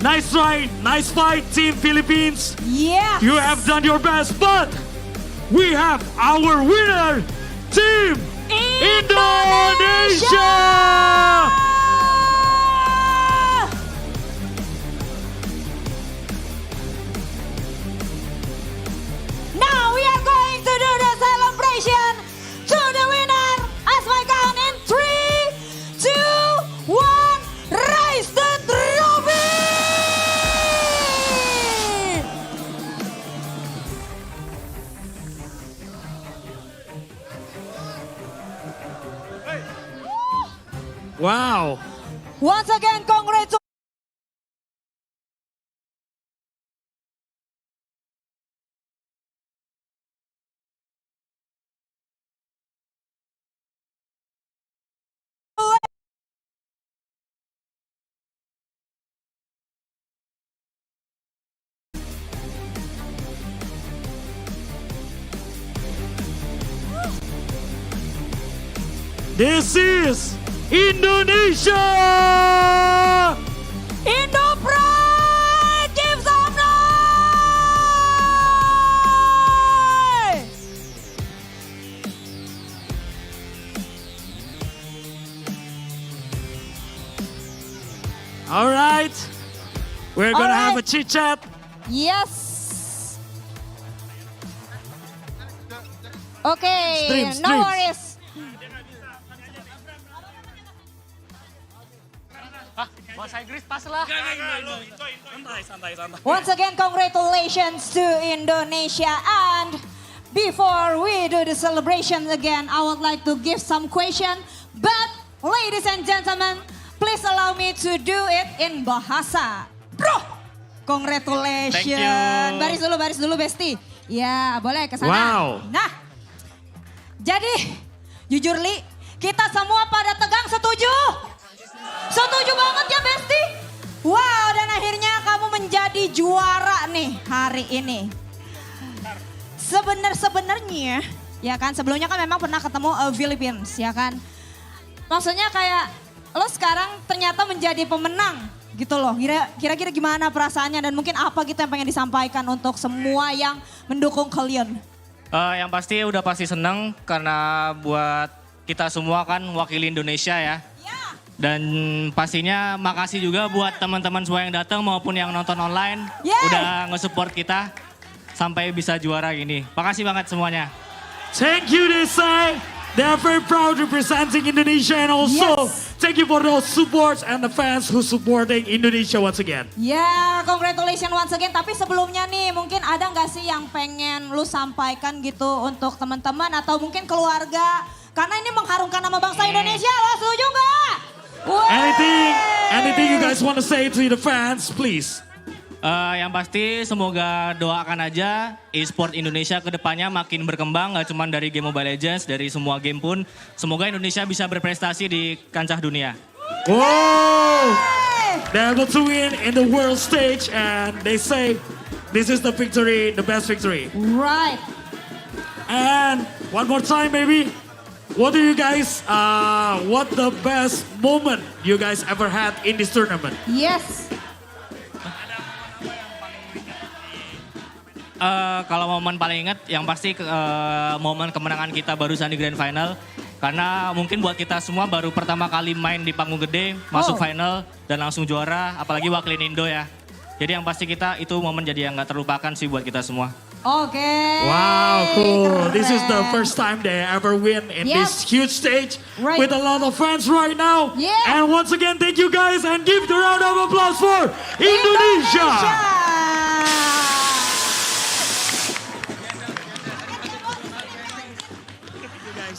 S10: nice try, nice fight, Team Philippines.
S7: Yes!
S10: You have done your best, but we have our winner, Team Indonesia!
S7: Now we are going to do the celebration to the winner as my count in 3, 2, 1, raise the trophy!
S10: Wow.
S7: Once again, congratulations.
S10: This is Indonesia!
S7: Indo Pride, give some noise!
S10: All right. We're gonna have a
S7: Alright.
S10: chit chat.
S7: Yes. Okay,
S10: Streams,
S7: no
S10: streams.
S7: worries. Once again, congratulations to Indonesia. And before we do the celebration again, I would like to give some question. But ladies and gentlemen, please allow me to do it in bahasa. Bro, congratulations.
S10: Thank you.
S7: Baris dulu Besti. Ya, boleh ke sana.
S10: Wow.
S7: Nah, jadi jujur Li, kita semua pada tegang setuju? Setuju banget ya Besti? Wow, dan akhirnya kamu menjadi juara nih hari ini. Sebenarnya, ya kan sebelumnya kan memang pernah ketemu Philippines, ya kan. Maksudnya kayak lo sekarang ternyata menjadi pemenang gitu loh. Kira-kira gimana perasaannya dan mungkin apa gitu yang pengen disampaikan untuk semua yang mendukung kalian?
S11: Yang pasti udah pasti seneng karena buat kita semua kan wakili Indonesia ya. Dan pastinya makasih juga buat teman-teman semua yang datang maupun yang nonton online. Udah nge-support kita sampai bisa juara gini. Makasih banget semuanya.
S10: Thank you, they say. They are very proud representing Indonesia and also thank you for those supports and the fans who supporting Indonesia once again.
S7: Ya, congratulations once again. Tapi sebelumnya nih, mungkin ada nggak sih yang pengen lu sampaikan gitu untuk teman-teman atau mungkin keluarga? Karena ini mengharumkan nama bangsa Indonesia, lo setuju nggak?
S10: Anything you guys want to say to the fans, please?
S11: Yang pasti semoga doakan aja Esport Indonesia ke depannya makin berkembang. Gak cuma dari game Mobile Legends, dari semua game pun. Semoga Indonesia bisa berprestasi di kancah dunia.
S10: Wow! They're able to win in the world stage and they say this is the victory, the best victory.
S7: Right.
S10: And one more time maybe. What do you guys, what the best moment you guys ever had in this tournament?
S7: Yes.
S11: Kalau momen paling ingat yang pasti momen kemenangan kita barusan di Grand Final. Karena mungkin buat kita semua baru pertama kali main di panggung gede, masuk final dan langsung juara. Apalagi wakilin Indo ya. Jadi yang pasti kita itu momen jadi yang gak terlupakan sih buat kita semua.
S7: Oke.
S10: Wow, cool.
S7: Keren.
S10: This is the first time they ever win in this huge stage
S7: Right.
S10: with a lot of fans right now.
S7: Yeah.
S10: And once again, thank you guys and give the round of applause for Indonesia.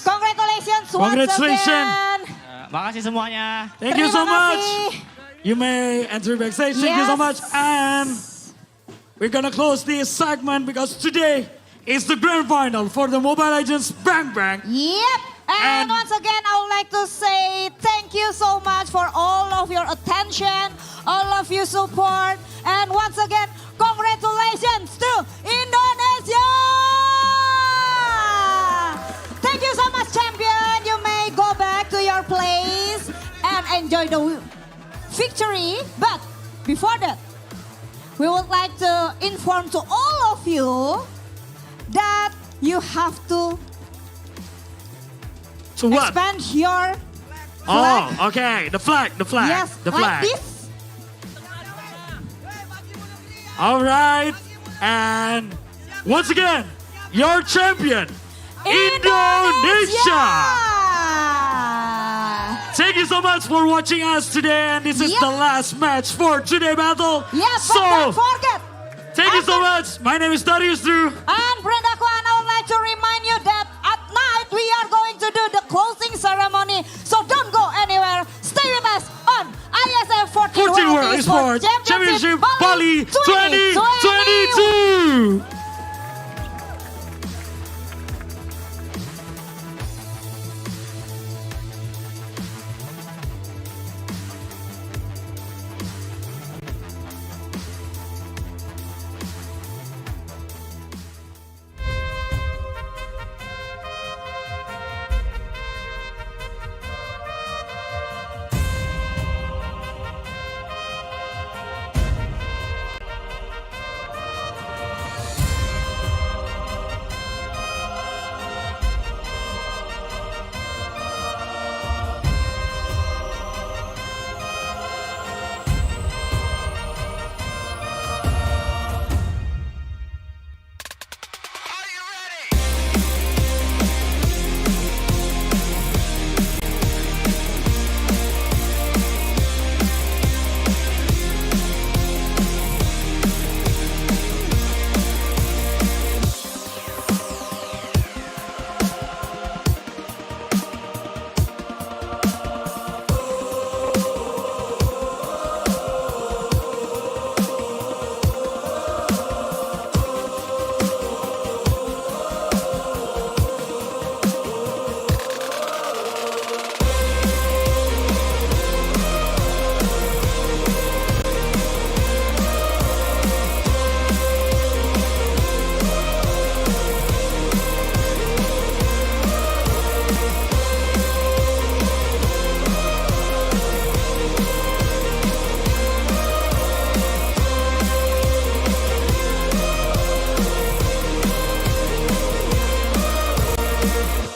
S7: Congratulations once
S10: Congratulations.
S7: again.
S11: Makasih semuanya.
S10: Thank you so
S7: Terima
S10: much.
S7: kasih.
S10: You may enter backstage. Thank you so
S7: Yes.
S10: much. And we're gonna close this segment because today is the grand final for the Mobile Legends Bang Bang.
S7: Yep. And once again, I would like to say thank you so much for all of your attention, all of your support. And once again, congratulations to Indonesia! Thank you so much, champion. You may go back to your place and enjoy the victory. But before that, we would like to inform to all of you that you have to
S10: what?
S7: expand your flag.
S10: Oh, okay. The flag.
S7: Yes,
S10: the
S7: like
S10: flag.
S7: this.
S10: All right. And once again, your champion, Indonesia. Thank you so much for watching us today. And this is the last match for today battle.
S7: Yes, but
S10: So,
S7: don't forget.
S10: thank you so much. My name is Darius Drew.
S7: And Brenda Kwan, I would like to remind you that at night we are going to do the closing ceremony. So don't go anywhere. Stay
S1: you.